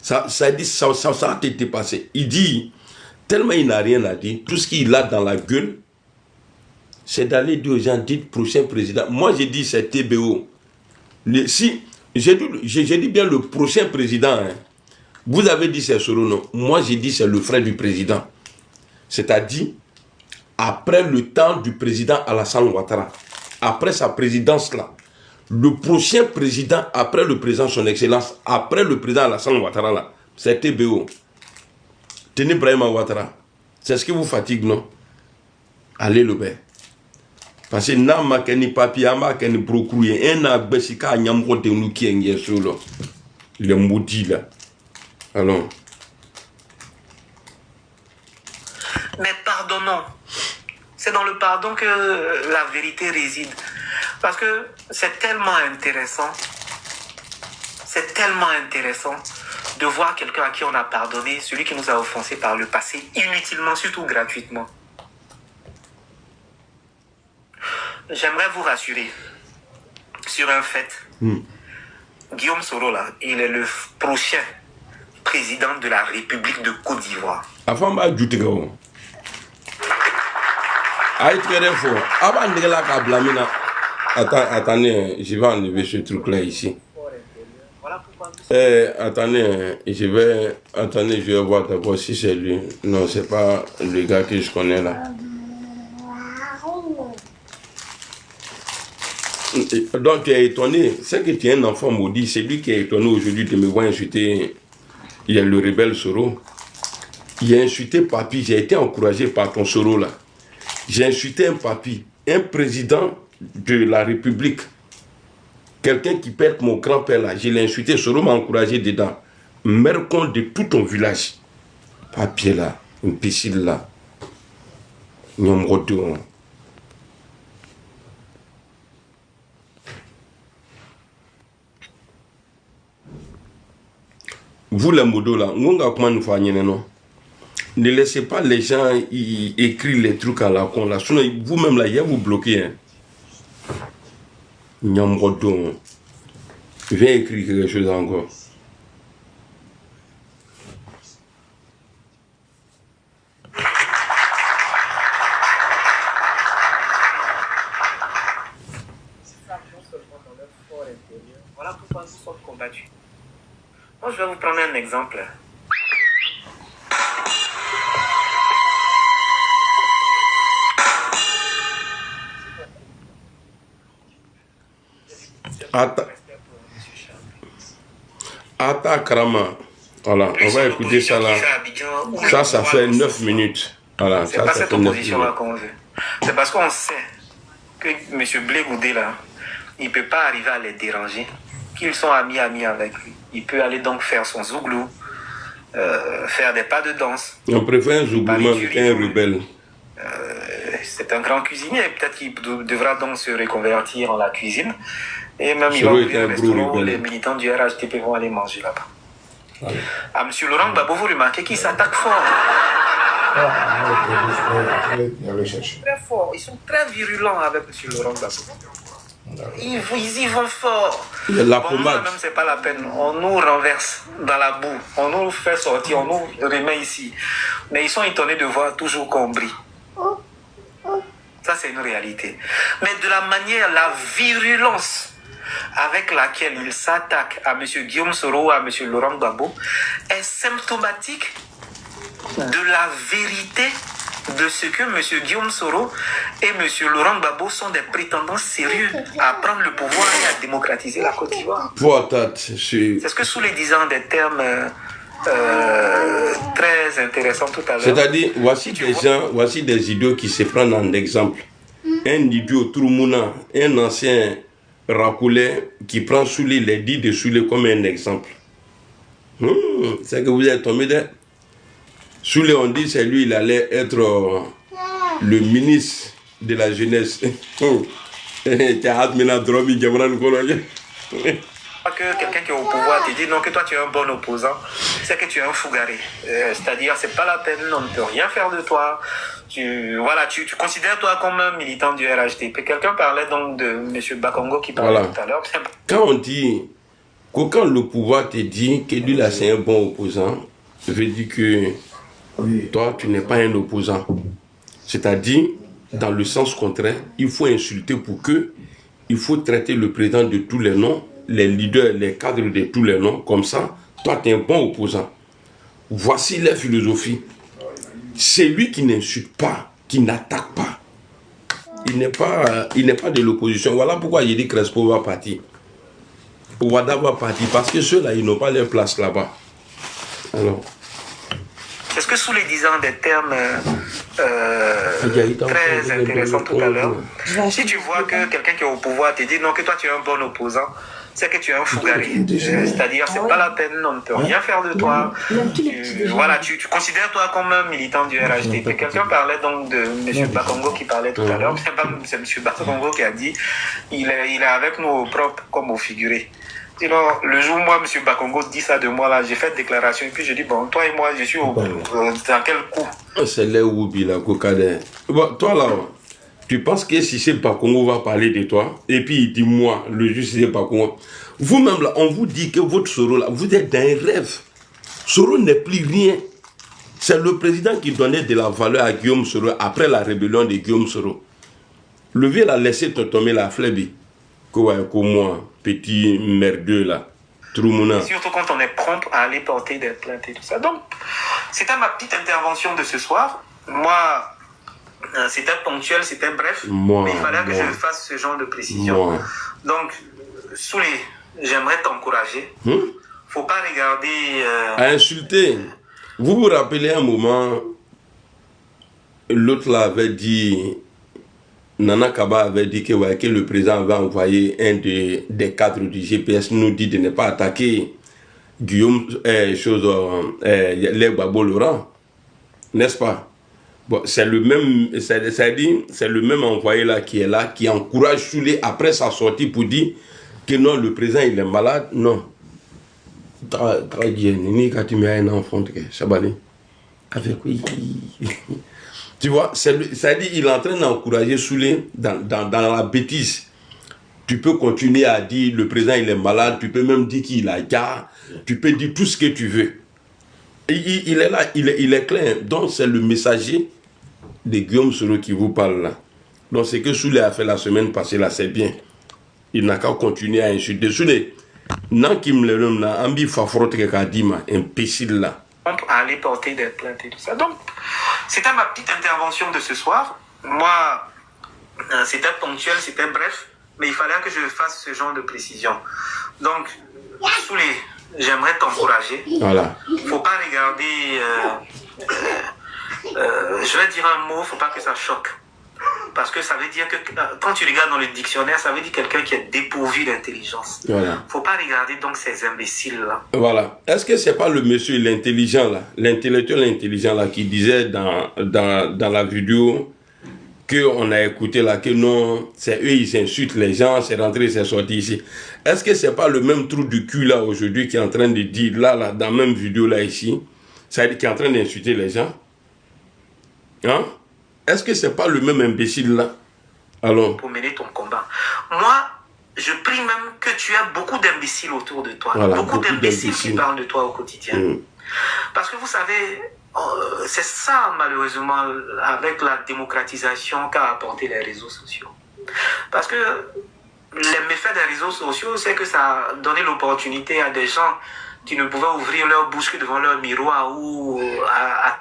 [SPEAKER 1] Ça va te passer. Il dit, tellement il n'a rien à dire, tout ce qu'il a dans la gueule, c'est d'aller dire aux gens, dites prochain président. Moi, j'ai dit c'est TBO. Si, j'ai dit bien le prochain président. Hein. Vous avez dit c'est Soro, non. Moi, j'ai dit c'est le frère du président. C'est-à-dire, après le temps du président Alassane Ouattara, après sa présidence là, le prochain président, après le président son excellence, après le président Alassane Ouattara là, c'est TBO. Tenez Brahima Ouattara. C'est ce qui vous fatigue, non? Allez le bain. Parce que n'a ma keni papier, ma keni procourir, un a besika nyamko de nous qui est solo. Le maudit là. Alors.
[SPEAKER 2] Mais pardonnons. C'est dans le pardon que la vérité réside. Parce que c'est tellement intéressant. C'est tellement intéressant de voir quelqu'un à qui on a pardonné, celui qui nous a offensés par le passé, inutilement, surtout gratuitement. J'aimerais vous rassurer sur un fait. Guillaume Soro, là, il est le prochain président de la République de Côte d'Ivoire.
[SPEAKER 1] Attendez, je vais enlever ce truc là ici. Attendez, je vais voir d'abord si c'est lui. Non, c'est pas le gars que je connais là. Donc tu es étonné, c'est que tu es un enfant maudit, c'est lui qui est étonné aujourd'hui de me voir insulter. Il y a le rebelle Soro. Il a insulté Papi, j'ai été encouragé par ton Soro là. J'ai insulté un Papi, un président de la République. Quelqu'un qui perd mon grand-père là, je l'ai insulté, Soro m'a encouragé dedans. Mercon de tout ton village. Papier là, une piscine là. Nyomrodo. Vous les modos là, ne laissez pas les gens écrire les trucs à la con là. Sinon vous-même là, il y a vous bloquer. Hein. Nyamrodo. Viens écrire quelque chose encore.
[SPEAKER 2] Voilà pourquoi nous sommes combattus. Moi, je vais vous prendre un exemple.
[SPEAKER 1] Ata Karama. Voilà, on va écouter ça là. Ça fait 9 minutes. Voilà,
[SPEAKER 2] c'est pas cette opposition-là qu'on veut. C'est parce qu'on sait que M. Blé Goudé là, il ne peut pas arriver à les déranger, qu'ils sont amis avec lui. Il peut aller donc faire son zouglou, faire des pas de danse.
[SPEAKER 1] On préfère un zouglou qu'un rebelle.
[SPEAKER 2] C'est un grand cuisinier. Peut-être qu'il devra donc se reconvertir en la cuisine. Et même il va ouvrir un restaurant où les militants du RHDP vont aller manger là-bas. Ouais. À M. Laurent Gbagbo, vous remarquez qu'il s'attaque fort. Très fort. Ils sont très virulents avec M. Laurent Gbagbo. Ils y vont fort.
[SPEAKER 1] La
[SPEAKER 2] bon, même c'est pas la peine. On nous renverse dans la boue. On nous fait sortir. On nous remet ici. Mais ils sont étonnés de voir toujours qu'on brille. Ça, c'est une réalité. Mais de la manière, la virulence avec laquelle il s'attaque à M. Guillaume Soro, à M. Laurent Gbagbo, est symptomatique de la vérité de ce que M. Guillaume Soro et M. Laurent Gbagbo sont des prétendants sérieux à prendre le pouvoir et à démocratiser la Côte d'Ivoire. C'est ce que sous les disant des termes très intéressants tout à l'heure.
[SPEAKER 1] C'est-à-dire, voici des idiots qui se prennent en exemple. Un idiot Troumouna, un ancien Racoulé qui prend Soulé, les dits de Soulé comme un exemple. C'est que vous êtes tombé de... Soulé, on dit, c'est lui, il allait être le ministre de la jeunesse.
[SPEAKER 2] Que quelqu'un qui est au pouvoir te dit non, que toi tu es un bon opposant, c'est que tu es un fougaré. C'est-à-dire, c'est pas la peine, on ne peut rien faire de toi. Tu considères toi comme un militant du RHDP. Quelqu'un parlait donc de M. Bakongo qui parlait tout à l'heure.
[SPEAKER 1] Quand on dit que quand le pouvoir te dit que lui là c'est un bon opposant, ça veut dire que toi tu n'es pas un opposant. C'est-à-dire, dans le sens contraire, il faut insulter pour que, il faut traiter le président de tous les noms, les leaders, les cadres de tous les noms, comme ça, toi tu es un bon opposant. Voici la philosophie. C'est lui qui n'insulte pas, qui n'attaque pas. Il n'est pas de l'opposition. Voilà pourquoi il dit que Crespo va partir. Ouada va partir, parce que ceux-là, ils n'ont pas leur place là-bas. Alors.
[SPEAKER 2] Est-ce que sous les disant des termes très intéressants tout à l'heure, si tu vois que quelqu'un qui est au pouvoir te dit non, que toi tu es un bon opposant, c'est que tu es un fougaré. C'est-à-dire, c'est pas la peine, on ne peut rien faire de toi. Tu considères toi comme un militant du RHDP. Quelqu'un parlait donc de M. Bakongo qui parlait tout à l'heure. C'est M. Bakongo qui a dit il est avec nous au propre comme au figuré. Sinon, le jour où moi, M. Bakongo dit ça de moi, là, j'ai fait déclaration et puis je dis, bon, toi et moi, je suis dans quel coup? C'est là où la cocade.
[SPEAKER 1] Bon, toi là, tu penses que si c'est Bakongo va parler de toi, et puis il dit, moi, le juge, c'est Bakongo. Vous-même là, on vous dit que votre Soro là, vous êtes dans un rêve. Soro n'est plus rien. C'est le président qui donnait de la valeur à Guillaume Soro après la rébellion de Guillaume Soro. Le vieux l'a laissé te tomber la flèbe. Comme moi, petit merdeux là. Troumouna.
[SPEAKER 2] Surtout quand on est prompt à aller porter des plaintes et tout ça. Donc, c'était ma petite intervention de ce soir. Moi, c'était ponctuel, c'était bref. Mais il fallait que je fasse ce genre de précision. Donc, Soulé, j'aimerais t'encourager. Faut pas regarder...
[SPEAKER 1] À insulter. Vous vous rappelez un moment, l'autre là avait dit... Nana Kaba avait dit que le président avait envoyé un des cadres du GPS nous dit de ne pas attaquer Guillaume, les Gbagbo Laurent, n'est-ce pas? Bon, c'est le même, c'est le même envoyé là, qui encourage Soulé après sa sortie pour dire que non, le président il est malade, non. Très bien, ni quand tu mets un enfant, ça va aller. Avec oui. Tu vois, c'est-à-dire qu'il est en train d'encourager Soulé dans la bêtise. Tu peux continuer à dire le président il est malade, tu peux même dire qu'il a gare, tu peux dire tout ce que tu veux. Il est là, il est clair. Donc c'est le messager de Guillaume Soro qui vous parle là. Donc ce que Soulé a fait la semaine passée là, c'est bien. Il n'a qu'à continuer à insulter. Soulé, non qui me le nomme là, ambi fafrote que kadima, imbécile là.
[SPEAKER 2] À aller porter des plaintes et tout ça. Donc, c'était ma petite intervention de ce soir. Moi, c'était ponctuel, c'était bref, mais il fallait que je fasse ce genre de précision. Donc, Soulé, j'aimerais t'encourager.
[SPEAKER 1] Voilà.
[SPEAKER 2] Faut pas regarder... je vais dire un mot, faut pas que ça choque. parce que ça veut dire que quand tu regardes dans le dictionnaire, ça veut dire quelqu'un qui est dépourvu d'intelligence.
[SPEAKER 1] Voilà.
[SPEAKER 2] Faut pas regarder donc ces imbéciles-là.
[SPEAKER 1] Voilà. Est-ce que c'est pas le monsieur, l'intelligent là, l'intellectuel intelligent là, qui disait dans la vidéo qu'on a écouté là, que non, c'est eux, ils insultent les gens, c'est rentré, c'est sorti ici. Est-ce que c'est pas le même trou du cul là aujourd'hui qui est en train de dire, là, dans la même vidéo là ici, ça veut dire qu'il est en train d'insulter les gens? Hein? Est-ce que c'est pas le même imbécile là? Alors,
[SPEAKER 2] pour mener ton combat. Moi, je prie même que tu as beaucoup d'imbéciles autour de toi.
[SPEAKER 1] Voilà,
[SPEAKER 2] beaucoup d'imbéciles qui parlent de toi au quotidien. Parce que vous savez, c'est ça malheureusement avec la démocratisation qu'a apporté les réseaux sociaux. Parce que les méfaits des réseaux sociaux, c'est que ça a donné l'opportunité à des gens qui ne pouvaient ouvrir leur bouche que devant leur miroir ou à...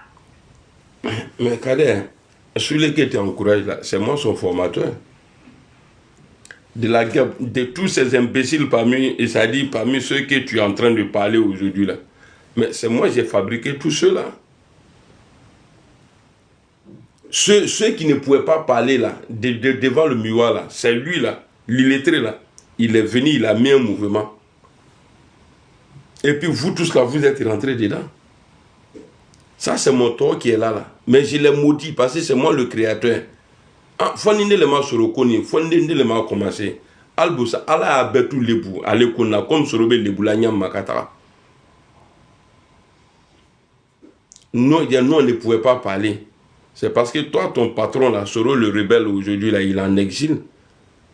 [SPEAKER 1] Mais Kader, celui qui t'encourage là, c'est moi son formateur. De tous ces imbéciles parmi ceux que tu es en train de parler aujourd'hui là. Mais c'est moi j'ai fabriqué tous ceux-là. Ceux qui ne pouvaient pas parler là, devant le miroir là, c'est lui là, l'illettré là. Il est venu, il a mis un mouvement. Et puis vous tous là, vous êtes rentrés dedans. Ça c'est mon tour qui est là. Mais je l'ai maudit parce que c'est moi le créateur. Fondine le ma sorokoni, fondine le ma commencé. Albusa, ala abetu lebu, ale kona comme sorobe lebu la nyam makata. Non, on ne pouvait pas parler. C'est parce que toi, ton patron, là, Soro le rebelle, aujourd'hui, là, il est en exil.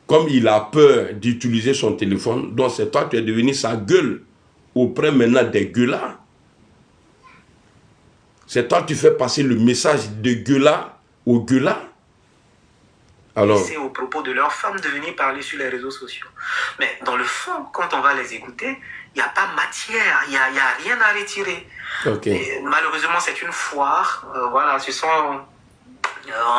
[SPEAKER 1] Comme il a peur d'utiliser son téléphone, donc c'est toi, tu es devenu sa gueule auprès maintenant des gueulards. C'est toi, tu fais passer le message de gueulard au gueulard. Alors,
[SPEAKER 2] c'est au propos de leurs femmes de venir parler sur les réseaux sociaux. Mais dans le fond, quand on va les écouter, il n'y a pas matière, il n'y a rien à retirer.
[SPEAKER 1] Okay.
[SPEAKER 2] Et malheureusement, c'est une foire. Voilà,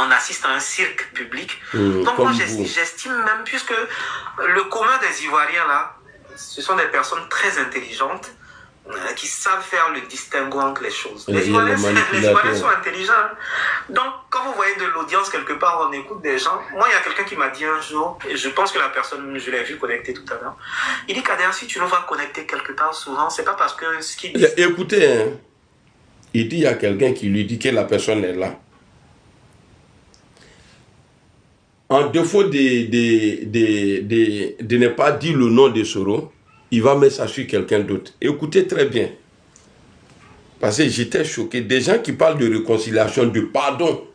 [SPEAKER 2] on assiste à un cirque public. Donc moi, j'estime même, puisque le commun des Ivoiriens, là, ce sont des personnes très intelligentes qui savent faire le distinguo entre les choses. Les Ivoiriens sont intelligents. Donc, quand vous voyez de l'audience quelque part, on écoute des gens. Moi, il y a quelqu'un qui m'a dit un jour, et je pense que la personne, je l'ai vu connecter tout à l'heure, il dit, Kader, si tu nous vas connecter quelque part souvent, c'est pas parce que ce qu'il dit...
[SPEAKER 1] Écoutez, hein, il dit, il y a quelqu'un qui lui dit que la personne est là. En défaut de ne pas dire le nom de Soro, il va mettre ça sur quelqu'un d'autre. Écoutez très bien. Parce que j'étais choqué. Des gens qui parlent de réconciliation, de pardon,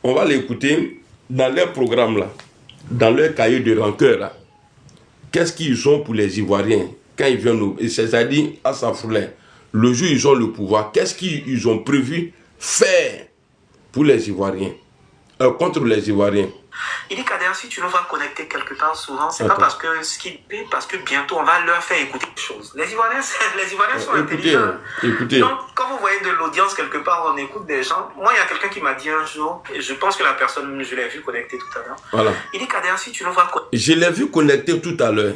[SPEAKER 1] on va l'écouter dans leur programme là, dans leur cahier de rancœur là. Qu'est-ce qu'ils ont pour les Ivoiriens quand ils viennent, c'est-à-dire à Safoulin, le jour où ils ont le pouvoir, qu'est-ce qu'ils ont prévu faire pour les Ivoiriens, contre les Ivoiriens?
[SPEAKER 2] Il dit, Kader, si tu nous vas connecter quelque part souvent, c'est pas parce que ce qu'il dit, parce que bientôt on va leur faire écouter des choses. Les Ivoiriens sont intelligents.
[SPEAKER 1] Écoutez.
[SPEAKER 2] Donc, quand vous voyez de l'audience quelque part, on écoute des gens. Moi, il y a quelqu'un qui m'a dit un jour, et je pense que la personne, je l'ai vu connecter tout à l'heure.
[SPEAKER 1] Voilà.
[SPEAKER 2] Il dit, Kader, si tu nous vas connecter.
[SPEAKER 1] Je l'ai vu connecter tout à l'heure.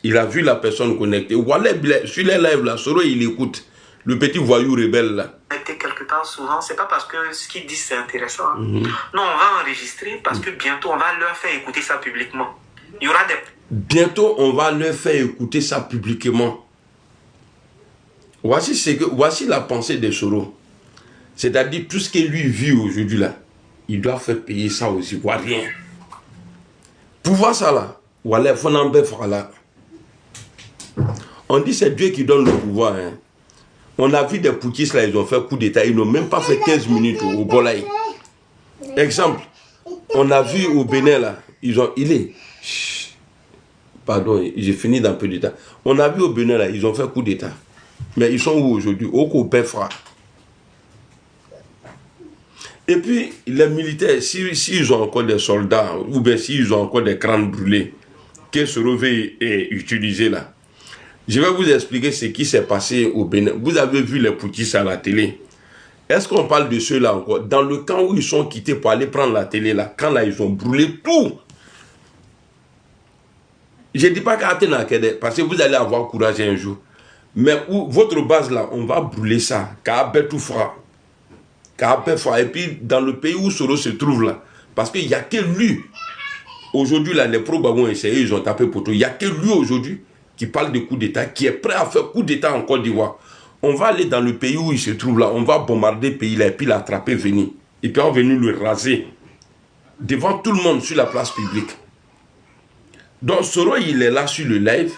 [SPEAKER 1] Il a vu la personne connectée. Voilà, sur les lives là, Soro, il écoute. Le petit voyou rebelle là.
[SPEAKER 2] Quelque part souvent, c'est pas parce que ce qu'ils disent c'est intéressant. Non, on va enregistrer parce que bientôt on va leur faire écouter ça publiquement. Il y aura des...
[SPEAKER 1] Bientôt on va leur faire écouter ça publiquement. Voici la pensée de Soro. C'est-à-dire tout ce que lui vit aujourd'hui là, il doit faire payer ça aux Ivoiriens. Pour voir ça là, voilà, on dit c'est Dieu qui donne le pouvoir. Hein. On a vu des poutistes là, ils ont fait coup d'état, ils n'ont même pas fait 15 minutes au Bolaï. Exemple, on a vu au Bénin là, pardon, j'ai fini dans peu d'état. On a vu au Bénin là, ils ont fait coup d'état. Mais ils sont où aujourd'hui? Au Copefra. Et puis, les militaires, s'ils ont encore des soldats, ou bien s'ils ont encore des crânes brûlés, que ce revêt est utilisé là. Je vais vous expliquer ce qui s'est passé au Bénin. Vous avez vu les poutistes à la télé. Est-ce qu'on parle de ceux-là encore? Dans le camp où ils sont quittés pour aller prendre la télé, là, quand là, ils ont brûlé tout. Je ne dis pas qu'à Athènes, parce que vous allez avoir courage un jour. Mais votre base, là, on va brûler ça. Et puis, dans le pays où Soro se trouve, là, Parce qu'il n'y a que lui. Aujourd'hui, là, les pro-Gbagbo ont essayé, ils ont tapé poteau. Il n'y a que lui aujourd'hui qui parle de coup d'État, qui est prêt à faire coup d'État en Côte d'Ivoire. On va aller dans le pays où il se trouve là, on va bombarder le pays là, et puis l'attraper, venir. Et puis on va venir le raser devant tout le monde sur la place publique. Donc Soro, il est là sur le live,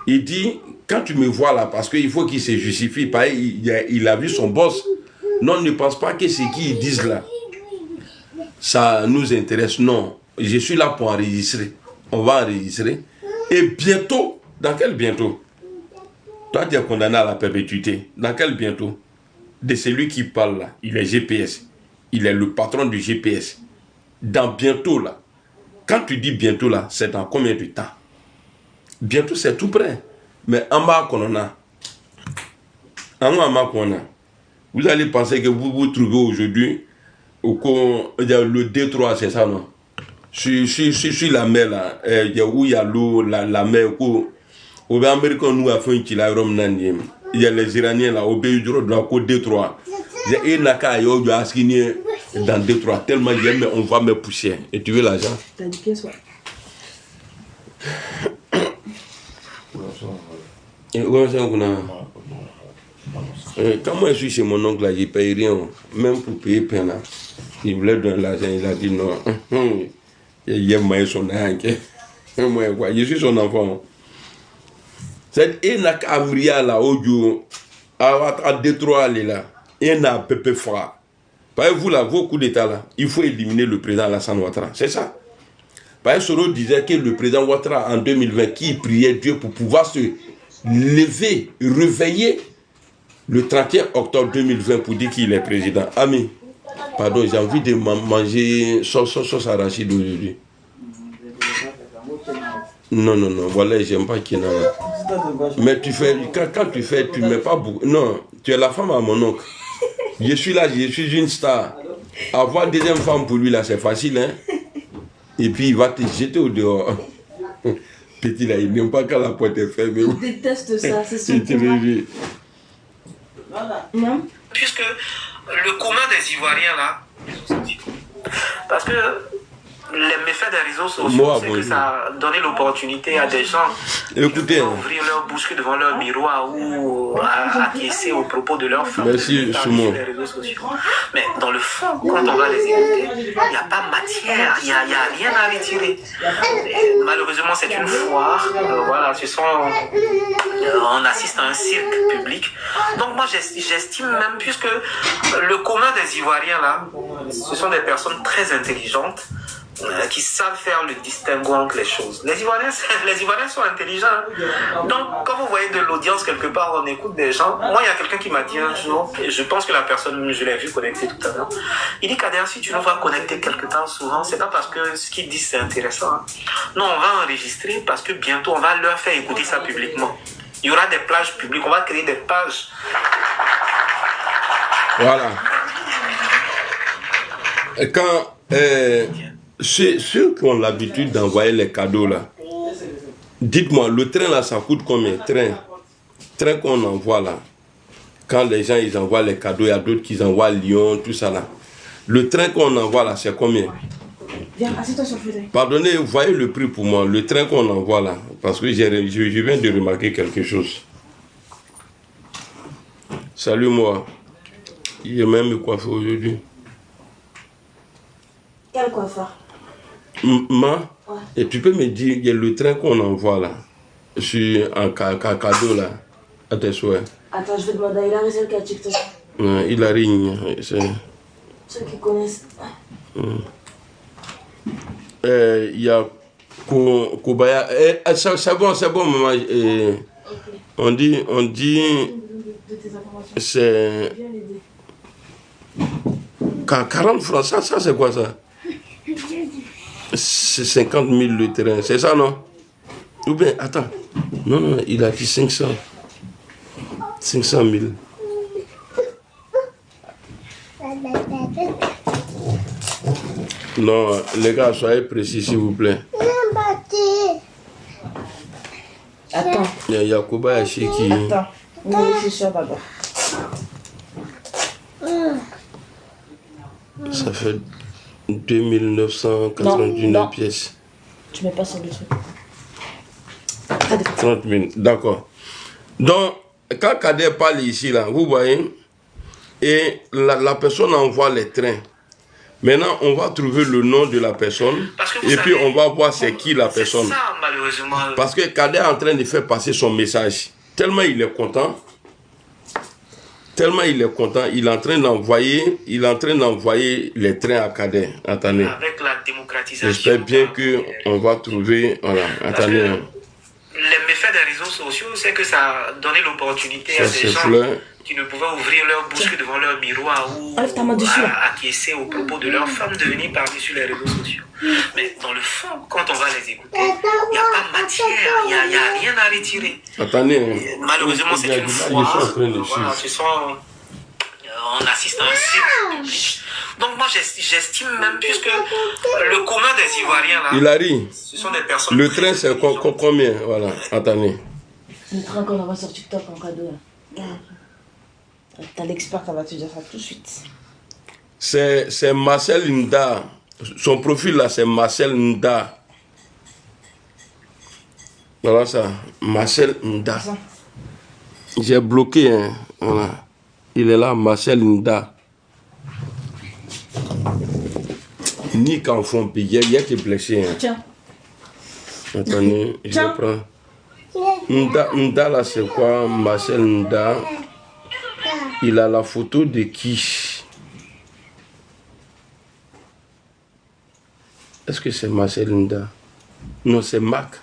[SPEAKER 1] il dit, quand tu me vois là, parce qu'il faut qu'il se justifie, il a vu son boss. Non, ne pense pas que ce qu'ils disent là, ça nous intéresse. Non, je suis là pour enregistrer. On va enregistrer. Et bientôt, dans quel bientôt? Toi, tu es condamné à la perpétuité. Dans quel bientôt? De celui qui parle là, il est GPS. Il est le patron du GPS. Dans bientôt là, quand tu dis bientôt là, c'est dans combien de temps? Bientôt, c'est tout près. Mais en bas, qu'on a. Vous allez penser que vous vous trouvez aujourd'hui le D3, c'est ça, non? Sur la mer là, où il y a l'eau, la mer, où les Américains nous a fait un kilo, il y a les Iraniens là, au pays de la côte D3. Il y a un naka dans D3, tellement mais on va me pousser. Et tu veux l'argent?
[SPEAKER 4] T'as 10 pièces, ouais.
[SPEAKER 1] Quand moi je suis chez mon oncle là, je ne paye rien, même pour payer peine. Il voulait donner l'argent, il a dit non. Il a son je suis son enfant. C'est un Amria là, audio, à Détroit là, et un pépé froid. Vous là, vos coups d'État là, il faut éliminer le président Alassane Ouattara, c'est ça. Soro disait que le président Ouattara en 2020, qui priait Dieu pour pouvoir se lever, réveiller le 31 octobre 2020 pour dire qu'il est président. Ami, pardon, j'ai envie de manger sauce arachide aujourd'hui. Non, voilà, j'aime pas qu'il y en a. Mais tu fais, quand tu fais, tu mets pas beaucoup. Non, tu es la femme à mon oncle. Je suis là, je suis une star. Avoir une deuxième femme pour lui, là, c'est facile, hein. Et puis, il va te jeter au dehors. Petit, là, il n'aime pas quand la porte est fermée.
[SPEAKER 4] Je déteste ça, c'est son
[SPEAKER 2] Voilà. Non. Puisque le commun des Ivoiriens, là, parce que les méfaits des réseaux sociaux, c'est que ça a donné l'opportunité à des gens d'ouvrir leur bouche devant leur miroir ou acquiescer aux propos de leur famille sur les réseaux sociaux. Mais dans le fond, quand on va les écouter, il n'y a pas matière, il n'y a rien à retirer. Et malheureusement, c'est une foire. Voilà, on assiste à un cirque public. Donc moi, j'estime même, puisque le commun des Ivoiriens, là, ce sont des personnes très intelligentes, qui savent faire le distinguo entre les choses. Les Ivoiriens sont intelligents. Donc, quand vous voyez de l'audience quelque part, on écoute des gens. Moi, il y a quelqu'un qui m'a dit un jour, et je pense que la personne, je l'ai vu connecter tout à l'heure, il dit, Kader, si tu nous vas connecter quelque temps souvent, c'est pas parce que ce qu'ils disent c'est intéressant. Hein. Non, on va enregistrer parce que bientôt, on va leur faire écouter ça publiquement. Il y aura des plages publiques, on va créer des pages.
[SPEAKER 1] Voilà. Et quand... ceux qui ont l'habitude d'envoyer les cadeaux là, dites-moi, le train là, ça coûte combien? Train qu'on envoie là, quand les gens ils envoient les cadeaux, il y a d'autres qui envoient Lyon, tout ça là. Le train qu'on envoie là, c'est combien?
[SPEAKER 4] Viens, assieds-toi sur le fauteuil.
[SPEAKER 1] Pardonnez, vous voyez le prix pour moi, le train qu'on envoie là, parce que je viens de remarquer quelque chose. Salut moi, il est même coiffé aujourd'hui.
[SPEAKER 4] Quel coiffeur?
[SPEAKER 1] Ouais.
[SPEAKER 4] Et
[SPEAKER 1] tu peux me dire, il y a le train qu'on envoie là, sur un cadeau là, à tes souhaits.
[SPEAKER 4] Attends, je vais demander à Hilary, celle qui a TikTok.
[SPEAKER 1] Hilary, c'est...
[SPEAKER 4] Ceux qui connaissent.
[SPEAKER 1] Il y a Kobaya. C'est bon, maman. Okay. On dit c'est 40 francs, ça c'est quoi ça? C'est 50 000 le terrain, c'est ça non? Ou bien, attends, non, il a dit 500 000. Non, les gars, soyez précis s'il vous plaît.
[SPEAKER 4] Attends.
[SPEAKER 1] Il y a Kobayashi qui...
[SPEAKER 4] Attends, on va réfléchir d'abord.
[SPEAKER 1] Ça fait 2999 pièces.
[SPEAKER 4] Tu mets pas sur le truc.
[SPEAKER 1] 30 000, d'accord. Donc, quand Kader parle ici, là, vous voyez, et la personne envoie les trains. Maintenant, on va trouver le nom de la personne et puis on va voir c'est qui la personne.
[SPEAKER 2] C'est ça, malheureusement.
[SPEAKER 1] Parce que Kader est en train de faire passer son message. Tellement il est content. Tellement il est content, il est en train d'envoyer les trains à Kader. Attendez.
[SPEAKER 2] Avec la démocratisation.
[SPEAKER 1] J'espère bien qu'on va trouver. Voilà, attendez.
[SPEAKER 2] Les méfaits des réseaux sociaux, c'est que ça a donné l'opportunité à des gens qui ne pouvaient ouvrir leur bouche que devant leur miroir ou acquiescer aux propos de leur femme de venir parler sur les réseaux sociaux. Mais dans le fond, quand on va les écouter, il n'y a pas de matière, il n'y a rien à retirer.
[SPEAKER 1] Attendez.
[SPEAKER 2] Malheureusement, c'est une foire. Voilà, on assiste à un cirque public. Donc moi, j'estime même, puisque le commun des Ivoiriens, là,
[SPEAKER 1] Hilary,
[SPEAKER 2] ce sont des personnes...
[SPEAKER 1] Le train, c'est combien? Voilà, attendez.
[SPEAKER 4] Le train qu'on envoie sur TikTok en cadeau, là. T'as l'expert, ça va te dire ça tout de suite.
[SPEAKER 1] C'est Marcel Nda. Son profil, là, c'est Marcel Nda. Voilà ça, Marcel Nda. J'ai bloqué, hein. Voilà. Il est là, Marcel Nda. Ni qu'en fond, puis il y a qui est blessé. Hein.
[SPEAKER 4] Tiens.
[SPEAKER 1] Attendez, je prends. Nda, là, c'est quoi? Marcel Nda. Il a la photo de qui? Est-ce que c'est Marcel Nda? Non, c'est Mac.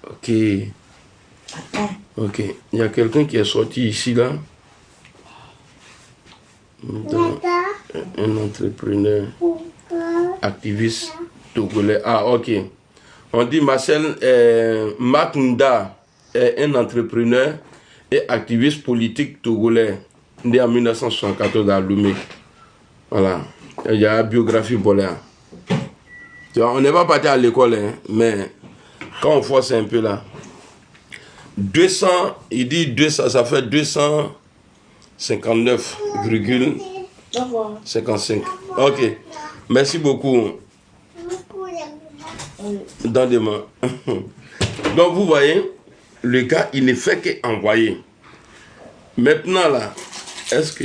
[SPEAKER 1] Ok. Ok. Il y a quelqu'un qui est sorti ici, là. Un entrepreneur, activiste togolais. Ah, ok. On dit Marcel Mac Nda est un entrepreneur et activiste politique togolais, né en 1974 à Lomé. Voilà. Il y a la biographie Boléa. On n'est pas parti à l'école, hein, mais quand on force un peu là, 200, il dit 200, ça fait 259,55. Ok. Merci beaucoup. Dans des mains. Donc vous voyez, le gars, il ne fait qu'envoyer. Maintenant là, est-ce que...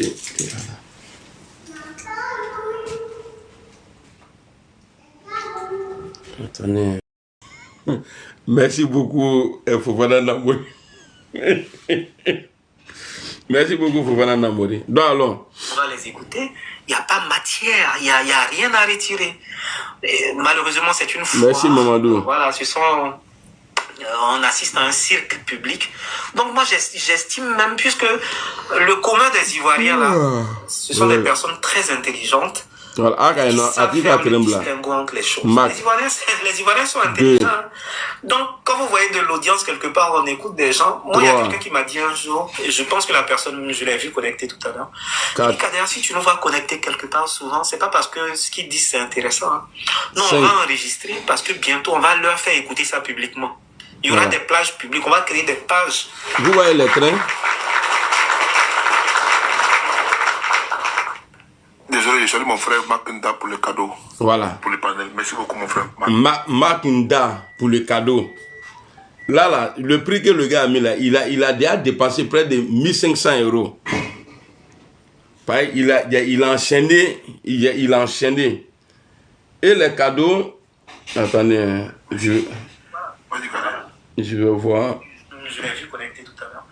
[SPEAKER 1] Attendez. Merci beaucoup, Fofana Namori. Merci beaucoup, Fofana Namori. Donc alors...
[SPEAKER 2] On va les écouter. Il n'y a pas matière, il n'y a rien à retirer. Et malheureusement, c'est une foire.
[SPEAKER 1] Merci, Mamadou.
[SPEAKER 2] Voilà, on assiste à un cirque public. Donc moi, j'estime même, puisque le commun des Ivoiriens, là, ce sont des personnes très intelligentes.
[SPEAKER 1] Voilà.
[SPEAKER 2] Qui savent faire le distinguo entre les choses. Les Ivoiriens sont intelligents. Donc, quand vous voyez de l'audience quelque part, on écoute des gens. Moi, il y a quelqu'un qui m'a dit un jour, et je pense que la personne, je l'ai vu connecter tout à l'heure. Il dit, Kader, si tu nous vas connecter quelque part souvent, c'est pas parce que ce qu'ils disent c'est intéressant. Hein. Non, on va enregistrer parce que bientôt, on va leur faire écouter ça publiquement. Il y aura des plages publiques, on va créer des pages.
[SPEAKER 1] Vous voyez les trains?
[SPEAKER 3] Désolé, je salue mon frère Makunda pour le cadeau.
[SPEAKER 1] Voilà.
[SPEAKER 3] Pour le panel. Merci beaucoup, mon frère.
[SPEAKER 1] Makunda pour le cadeau. Là, le prix que le gars a mis là, il a déjà dépassé près de 1500 €. Il a enchaîné. Il a enchaîné. Et les cadeaux. Attendez, je vais voir.
[SPEAKER 2] Je l'ai vu connecter tout à l'heure.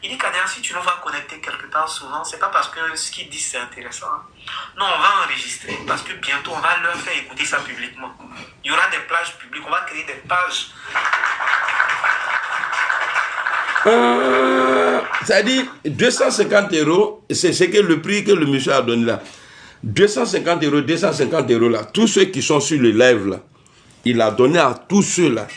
[SPEAKER 2] Il dit, Kader, si tu nous vas connecter quelque part souvent, c'est pas parce que ce qu'ils disent c'est intéressant. Non, on va enregistrer parce que bientôt on va leur faire écouter ça publiquement. Il y aura des plages publiques, on va créer des pages.
[SPEAKER 1] Ça dit 250 €, c'est ce que le prix que le monsieur a donné là. 250 € là. Tous ceux qui sont sur le live là, il a donné à tous ceux là.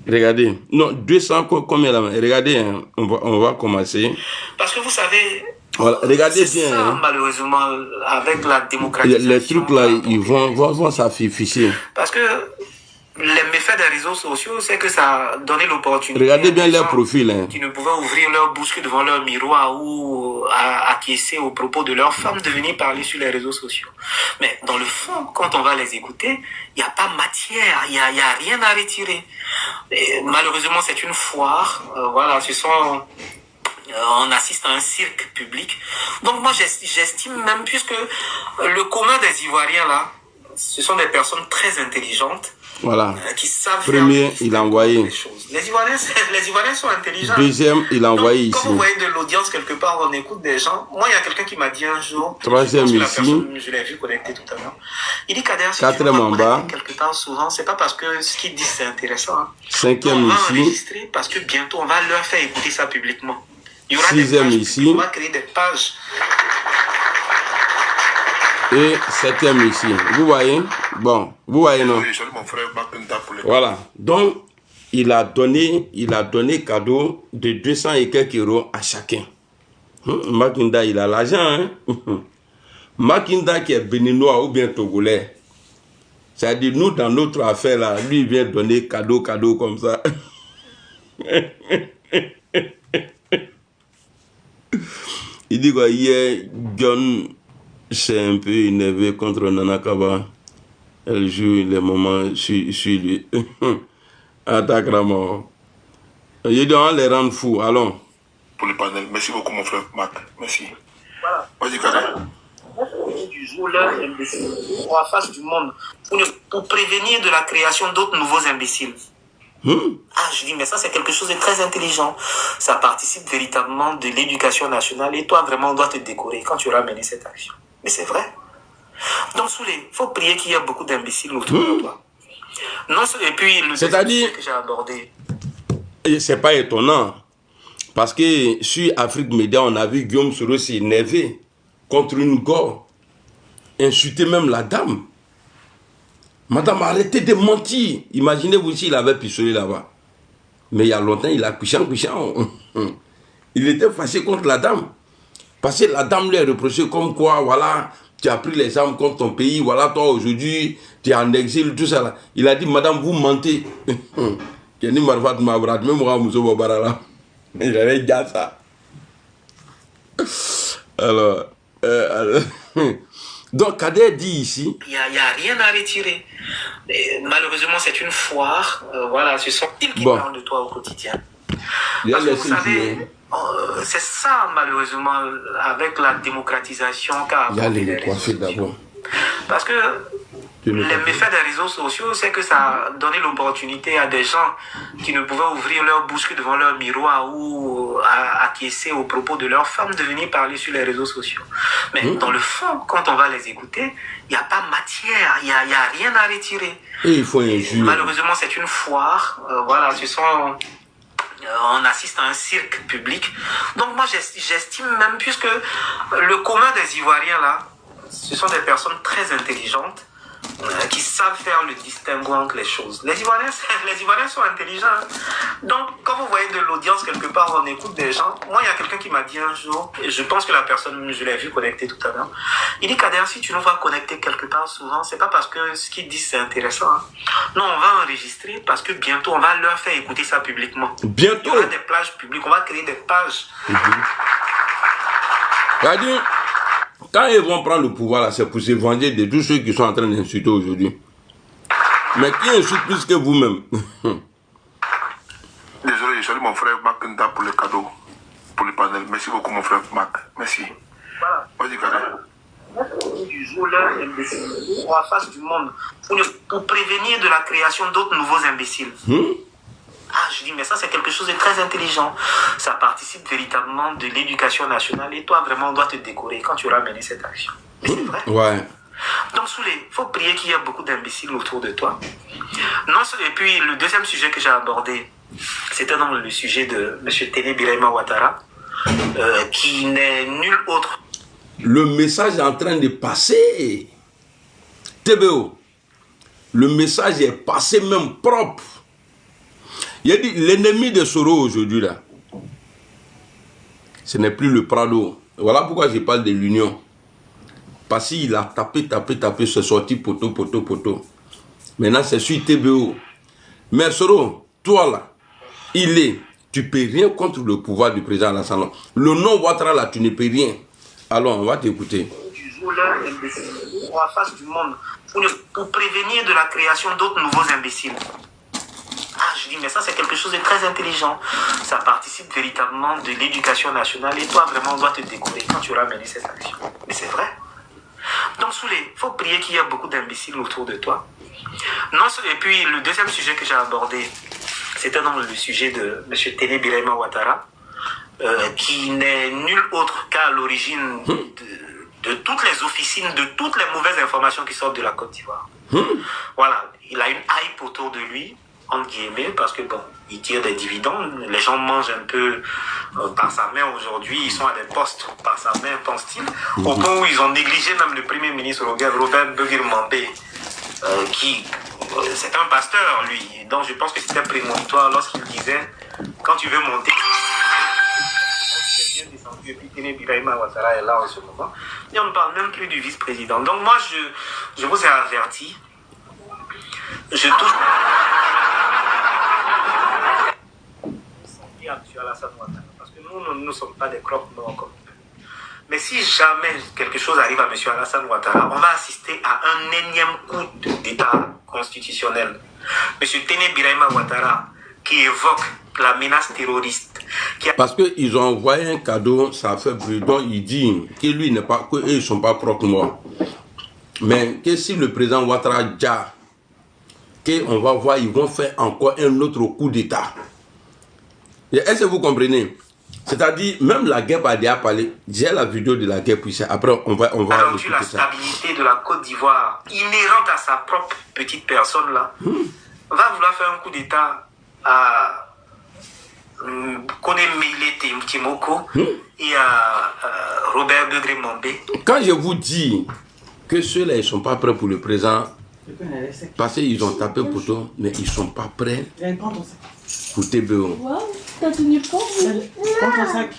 [SPEAKER 1] Regardez, non, 200, combien là? Regardez, hein, on va commencer.
[SPEAKER 2] Parce que vous savez,
[SPEAKER 1] voilà, regardez bien.
[SPEAKER 2] Ça,
[SPEAKER 1] hein.
[SPEAKER 2] Malheureusement, avec la démocratisation.
[SPEAKER 1] Les trucs là, ils vont s'afficher.
[SPEAKER 2] Parce que les méfaits des réseaux sociaux, c'est que ça a donné l'opportunité.
[SPEAKER 1] Regardez bien leur profil. Hein.
[SPEAKER 2] Qui ne pouvaient ouvrir leur bouche que devant leur miroir ou acquiescer aux propos de leurs femmes de venir parler sur les réseaux sociaux. Mais dans le fond, quand on va les écouter, il n'y a pas matière, il n'y a rien à retirer. Et malheureusement, c'est une foire. Voilà, on assiste à un cirque public. Donc moi, j'estime même, puisque le commun des Ivoiriens, là, ce sont des personnes très intelligentes.
[SPEAKER 1] Voilà.
[SPEAKER 2] Qui savent
[SPEAKER 1] Premier, il a envoyé.
[SPEAKER 2] Les Ivoiriens sont intelligents.
[SPEAKER 1] Deuxième, il a envoyé ici.
[SPEAKER 2] Quand vous voyez de l'audience quelque part, on écoute des gens. Moi, il y a quelqu'un qui m'a dit un jour.
[SPEAKER 1] Troisième ici.
[SPEAKER 2] Je l'ai vu connecté tout à l'heure. Il dit Kader, si
[SPEAKER 1] quatrième en bas.
[SPEAKER 2] Quelque part souvent, c'est pas parce que ce qu'ils disent c'est intéressant. Hein.
[SPEAKER 1] Cinquième
[SPEAKER 2] on va
[SPEAKER 1] ici.
[SPEAKER 2] enregistrer parce que bientôt on va leur faire écouter ça publiquement. Il y aura
[SPEAKER 1] sixième
[SPEAKER 2] des pages
[SPEAKER 1] ici.
[SPEAKER 2] On va créer des pages.
[SPEAKER 1] Et septième ici. Vous voyez? Bon, vous voyez, non? Voilà. Donc, il a donné cadeau de 200 et quelques euros à chacun. Makinda, il a l'argent. Hein? Makinda qui est béninois ou bien togolais. C'est-à-dire, nous, dans notre affaire, là, lui, il vient donner cadeau comme ça. Il dit quoi? Hier, John s'est un peu énervé contre Nana Kaba. Elle joue les moments sur lui. Attaque la mort. Il dit, on les rendre fous. Allons.
[SPEAKER 3] Pour le panel. Merci beaucoup, mon frère Marc. Merci.
[SPEAKER 2] Voilà.
[SPEAKER 3] Vas-y, Kader.
[SPEAKER 2] Du jour, leur imbécile, en face du monde, pour prévenir de la création d'autres nouveaux imbéciles. Ah, je dis, mais ça, c'est quelque chose de très intelligent. Ça participe véritablement de l'éducation nationale et toi, vraiment, on doit te décorer quand tu auras mené cette action. Mais c'est vrai. Donc, Soulé, il faut prier qu'il y a beaucoup d'imbéciles autour de toi. Non, et puis, le
[SPEAKER 1] c'est-à-dire
[SPEAKER 2] que j'ai abordé.
[SPEAKER 1] C'est pas étonnant. Parce que sur Afrique Média, on a vu Guillaume Soro s'énerver contre une gore. Insulter même la dame. Madame, arrêtez de mentir. Imaginez-vous s'il avait pistolet là-bas. Mais il y a longtemps, il a couchant. Il était fâché contre la dame. Parce que la dame lui a reproché comme quoi, voilà, tu as pris les armes contre ton pays, voilà, toi aujourd'hui, tu es en exil, tout ça là. Il a dit, madame, vous mentez. Il avait dit ça. Alors, donc, Kader dit ici.
[SPEAKER 2] Il n'y a rien à retirer. Et malheureusement, c'est une foire. Voilà, ce sont ils qui parlent de toi au quotidien. Parce que vous savez, c'est ça, malheureusement, avec la démocratisation qu'a apporté les réseaux sociaux. Parce que les méfaits des réseaux sociaux, c'est que ça a donné l'opportunité à des gens qui ne pouvaient ouvrir leur bouche que devant leur miroir ou acquiescer aux propos de leurs femmes de venir parler sur les réseaux sociaux. Mais dans le fond, quand on va les écouter, il n'y a pas matière, il n'y a rien à retirer.
[SPEAKER 1] Et il faut injure.
[SPEAKER 2] Malheureusement, c'est une foire. Voilà, on assiste à un cirque public. Donc moi, j'estime même, puisque le commun des Ivoiriens, là, ce sont des personnes très intelligentes qui savent faire le distinguo entre les choses. Les Ivoiriens sont intelligents. Hein. Donc, quand vous voyez de l'audience quelque part, on écoute des gens. Moi, il y a quelqu'un qui m'a dit un jour, et je pense que la personne, je l'ai vu connecter tout à l'heure, il dit, Kader, si tu nous vois connecter quelque part souvent, c'est pas parce que ce qu'ils disent c'est intéressant. Hein. Non, on va enregistrer parce que bientôt, on va leur faire écouter ça publiquement.
[SPEAKER 1] Bientôt.
[SPEAKER 2] Il y aura des plages publiques, on va créer des pages.
[SPEAKER 1] C'est-à-dire, quand ils vont prendre le pouvoir, là, c'est pour se venger de tous ceux qui sont en train d'insulter aujourd'hui. Mais qui insulte plus que vous-même?
[SPEAKER 3] Désolé, je salue mon frère Marc Nda pour le cadeau, pour le panel. Merci beaucoup, mon frère Marc. Merci.
[SPEAKER 2] Voilà.
[SPEAKER 3] Vas-y, Kader.
[SPEAKER 2] Du jour, leur imbécile, en face du monde, pour prévenir de la création d'autres nouveaux imbéciles. Ah, je dis, mais ça, c'est quelque chose de très intelligent. Ça participe véritablement de l'éducation nationale et toi, vraiment, on doit te décorer quand tu auras mené cette action. Mais c'est vrai.
[SPEAKER 1] Ouais.
[SPEAKER 2] Donc, Soulé, il faut prier qu'il y a beaucoup d'imbéciles autour de toi. Non, et puis, le deuxième sujet que j'ai abordé, c'était donc le sujet de M. Téné Birahima Ouattara, qui n'est nul autre.
[SPEAKER 1] Le message est en train de passer. TBO. Le message est passé même propre. Il a dit, l'ennemi de Soro aujourd'hui, là, ce n'est plus le Prado. Voilà pourquoi je parle de l'union. Parce qu'il a tapé, c'est sorti poteau. Maintenant, c'est sur TBO. Mais Soro, toi là, tu peux rien contre le pouvoir du président Alassane. Le nom Ouattara là, tu ne peux rien. Alors, on va t'écouter.
[SPEAKER 2] Tu joues là, imbécile, en face du monde, pour prévenir de la création d'autres nouveaux imbéciles. Ah, je dis, mais ça, c'est quelque chose de très intelligent. Ça participe véritablement de l'éducation nationale. Et toi, vraiment, on doit te découvrir quand tu auras mené cette action. Mais c'est vrai. Donc, Soulé, il faut prier qu'il y ait beaucoup d'imbéciles autour de toi. Non, et puis, le deuxième sujet que j'ai abordé, c'était donc le sujet de M. Téné Birahima Ouattara, qui n'est nul autre qu'à l'origine de toutes les officines, de toutes les mauvaises informations qui sortent de la Côte d'Ivoire. Voilà, il a une hype autour de lui, entre guillemets, parce que bon, il tire des dividendes, les gens mangent un peu par sa main aujourd'hui, ils sont à des postes par sa main, pense-t-il, au point où ils ont négligé même le premier ministre Robert Beguir-Mambé, qui, c'est un pasteur lui, donc je pense que c'était prémonitoire lorsqu'il disait, quand tu veux monter, c'est bien descendu, et puis Téné Birahima Ouattara est là en ce moment, et on ne parle même plus du vice-président. Donc moi, je vous ai averti, je touche à M. Alassane Ouattara, parce que nous ne sommes pas des croque-morts comme eux. Mais si jamais quelque chose arrive à M. Alassane Ouattara, on va assister à un énième coup d'État constitutionnel. M. Téné Birahima Ouattara, qui évoque la menace terroriste.
[SPEAKER 1] Parce qu'ils ont envoyé un cadeau, ça a fait bruit, donc il dit que lui n'est pas, qu'eux ils ne sont pas croque-morts. Mais que si le président Ouattara dit qu'on va voir, ils vont faire encore un autre coup d'État. Est-ce que vous comprenez? C'est-à-dire, même la guerre a déjà parlé. J'ai la vidéo de la guerre, puis après, on va
[SPEAKER 2] alors, la stabilité de la Côte d'Ivoire, inhérente à sa propre petite personne, là, va vouloir faire un coup d'État à Kone Meïle Timoko et à Robert Beguir-Mambé.
[SPEAKER 1] Quand je vous dis que ceux-là, ils ne sont pas prêts pour le présent, parce qu'ils ont tapé pour toi, mais ils ne sont pas prêts pour TBO.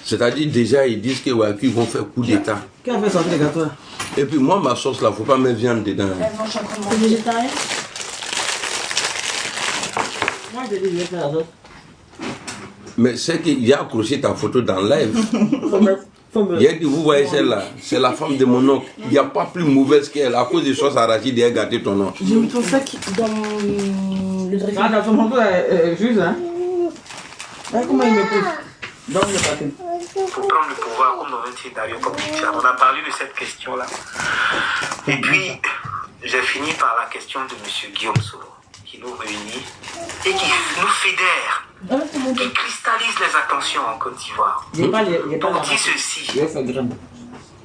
[SPEAKER 1] C'est-à-dire, déjà, ils disent qu'ils vont faire coup d'État.
[SPEAKER 5] Qui a fait sortir les gâteaux?
[SPEAKER 1] Et puis, moi, ma sauce, là, il ne faut pas mettre viande dedans.
[SPEAKER 4] C'est végétarien?
[SPEAKER 5] Moi, je dis, je vais faire la sauce.
[SPEAKER 1] Mais c'est qu'il y a accroché ta photo dans le live. Il a dit, vous voyez celle-là, c'est la femme de mon oncle. Il n'y a pas plus mauvaise qu'elle. À cause des sauces arachides, elle a gâté ton nom.
[SPEAKER 4] J'ai mis ton sac dans le dressing.
[SPEAKER 5] Ah, ton manteau est juste, hein? Comment il me pousse? Dans le paquet.
[SPEAKER 2] Pour prendre le pouvoir, comme dans un Dario, comme on a parlé de cette question-là. Et puis, j'ai fini par la question de M. Guillaume Soro, qui nous réunit et qui nous fédère. Qui cristallise les attentions en Côte d'Ivoire. Donc dit ceci.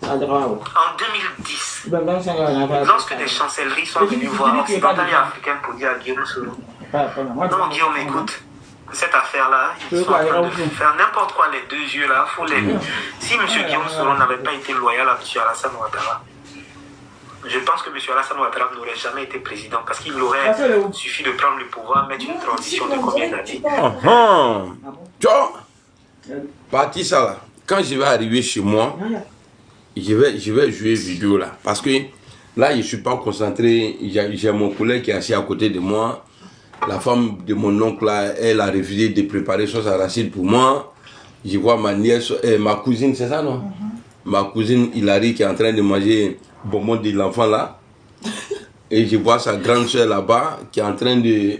[SPEAKER 2] En 2010, lorsque des chancelleries sont venues voir Occidentales et africaines pour dire à Guillaume Soro, non Guillaume, écoute, cette affaire-là, ils sont en train de faire n'importe quoi les deux yeux là, faut les... Si M. Guillaume Soro n'avait pas été loyal à M. Alassane Ouattara, je pense que M. Alassane Ouattara n'aurait jamais été président parce qu'il aurait suffi de prendre le pouvoir, mettre une transition de combien d'années?
[SPEAKER 1] Tu vois, parti ça là, quand je vais arriver chez moi, je vais jouer vidéo là. Parce que là, je ne suis pas concentré. J'ai mon collègue qui est assis à côté de moi. La femme de mon oncle là, elle a refusé de préparer sauce arachide pour moi. Je vois ma nièce, ma cousine, c'est ça non? Ma cousine Hilary qui est en train de manger bonbon de l'enfant là. Et je vois sa grande soeur là-bas qui est en train de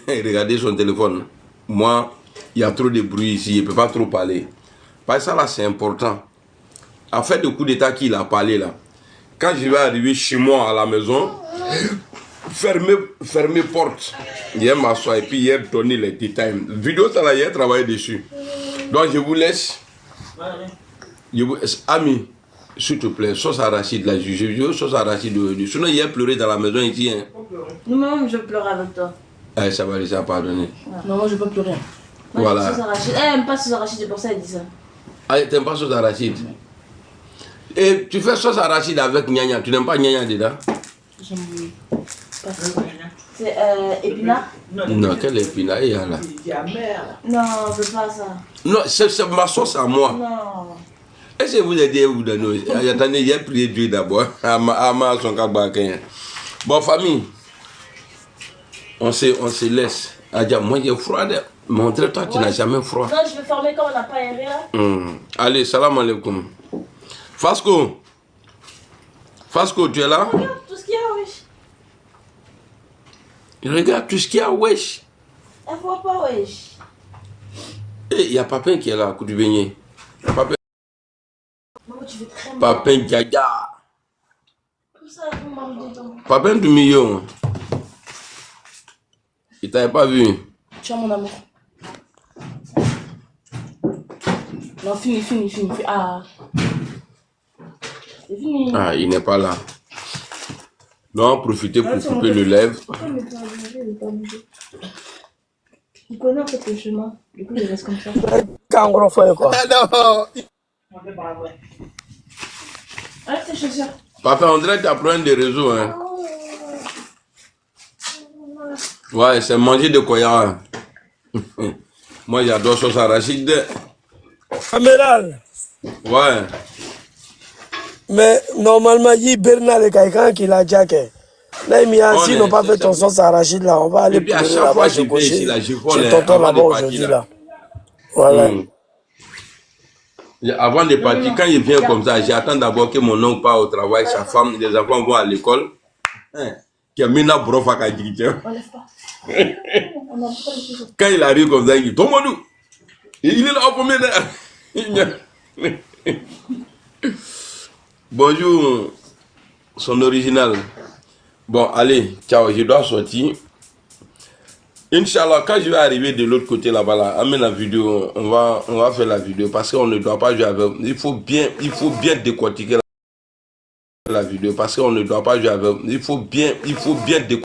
[SPEAKER 1] regarder son téléphone. Moi, il y a trop de bruit ici, je ne peux pas trop parler. Parce que ça là, c'est important. En fait, le coup d'état qu'il a parlé là, quand je vais arriver chez moi à la maison, fermer porte. Il a m'asseoir et puis il a donné les détails. Vidéo, ça là, il a travaillé dessus. Donc je vous laisse. Ami, s'il te plaît, sauce arachide là, je veux sauce arachide. Sinon, il a pleuré dans la maison ici. Hein.
[SPEAKER 4] Non, je pleure avec toi.
[SPEAKER 1] Eh, ça va laisser à pardonner.
[SPEAKER 4] Non, moi je peux pleurer. Moi,
[SPEAKER 1] voilà.
[SPEAKER 4] Elle n'aime pas sauce arachide, c'est pour ça qu'elle dit ça.
[SPEAKER 1] Ah, tu n'aimes pas sauce arachide? Et tu fais sauce arachide avec gnagna, tu n'aimes pas gnagna dedans?
[SPEAKER 4] J'aime pas ça. C'est épinard?
[SPEAKER 1] Non, quel épinard il y a là?
[SPEAKER 4] Non, c'est pas ça.
[SPEAKER 1] Non, c'est ma sauce à moi.
[SPEAKER 4] Non.
[SPEAKER 1] Est-ce que vous aidez vous de nous? Attendez, il y a prié Dieu d'abord. Ama son kabakin. Bon, famille, On se laisse. Adja, moi j'ai froid. Montre-toi, tu n'as jamais froid.
[SPEAKER 4] Non, je vais fermer quand on n'a pas aéré là.
[SPEAKER 1] Allez, salam alaikum. Fasco, tu es là?
[SPEAKER 4] Regarde tout ce qu'il y a, wesh.
[SPEAKER 1] Regarde tout ce qu'il y a, wesh.
[SPEAKER 4] Elle voit pas, wesh.
[SPEAKER 1] Il y a Papin qui est là, coup du beignet. Papin.
[SPEAKER 4] Maman, tu fais très mal.
[SPEAKER 1] Papin Djaga.
[SPEAKER 4] Tout ça, vous mangez dedans.
[SPEAKER 1] Papin du million. Il t'avait pas vu.
[SPEAKER 4] Tiens, mon amour. Non, fini. Ah. C'est fini.
[SPEAKER 1] Ah, il n'est pas là. Donc, profitez pour couper le lèvre.
[SPEAKER 4] Pourquoi il n'est pas bougé? Il connaît en fait le chemin. Du coup, il reste comme ça.
[SPEAKER 6] Quand on fait quoi?
[SPEAKER 5] Non.
[SPEAKER 4] Arrête tes chaussures.
[SPEAKER 1] Papa, on dirait que tu as problème de réseau, hein. Ouais, c'est manger de koya. Moi, j'adore sauce arachide.
[SPEAKER 6] Amiral.
[SPEAKER 1] Ouais.
[SPEAKER 6] Mais normalement, il y a Bernard et quelqu'un qui l'a jacké. Là, s'ils n'ont pas fait ton sauce arachide là, on va aller
[SPEAKER 1] pour là-bas chez
[SPEAKER 6] tonton là-bas aujourd'hui là. Voilà.
[SPEAKER 1] Avant de partir, quand il vient comme ça, j'attends d'abord que mon oncle part au travail, sa femme, les enfants vont à l'école. Quand il arrive comme ça, il dit Tomodou, il est là au premier. Bonjour, son original. Bon, allez, ciao, je dois sortir. Inch'Allah, quand je vais arriver de l'autre côté là-bas, là, amène la vidéo, on va faire la vidéo parce qu'on ne doit pas jouer avec. Il faut bien décortiquer la vidéo parce qu'on ne doit pas jouer avec. Il faut bien décortiquer.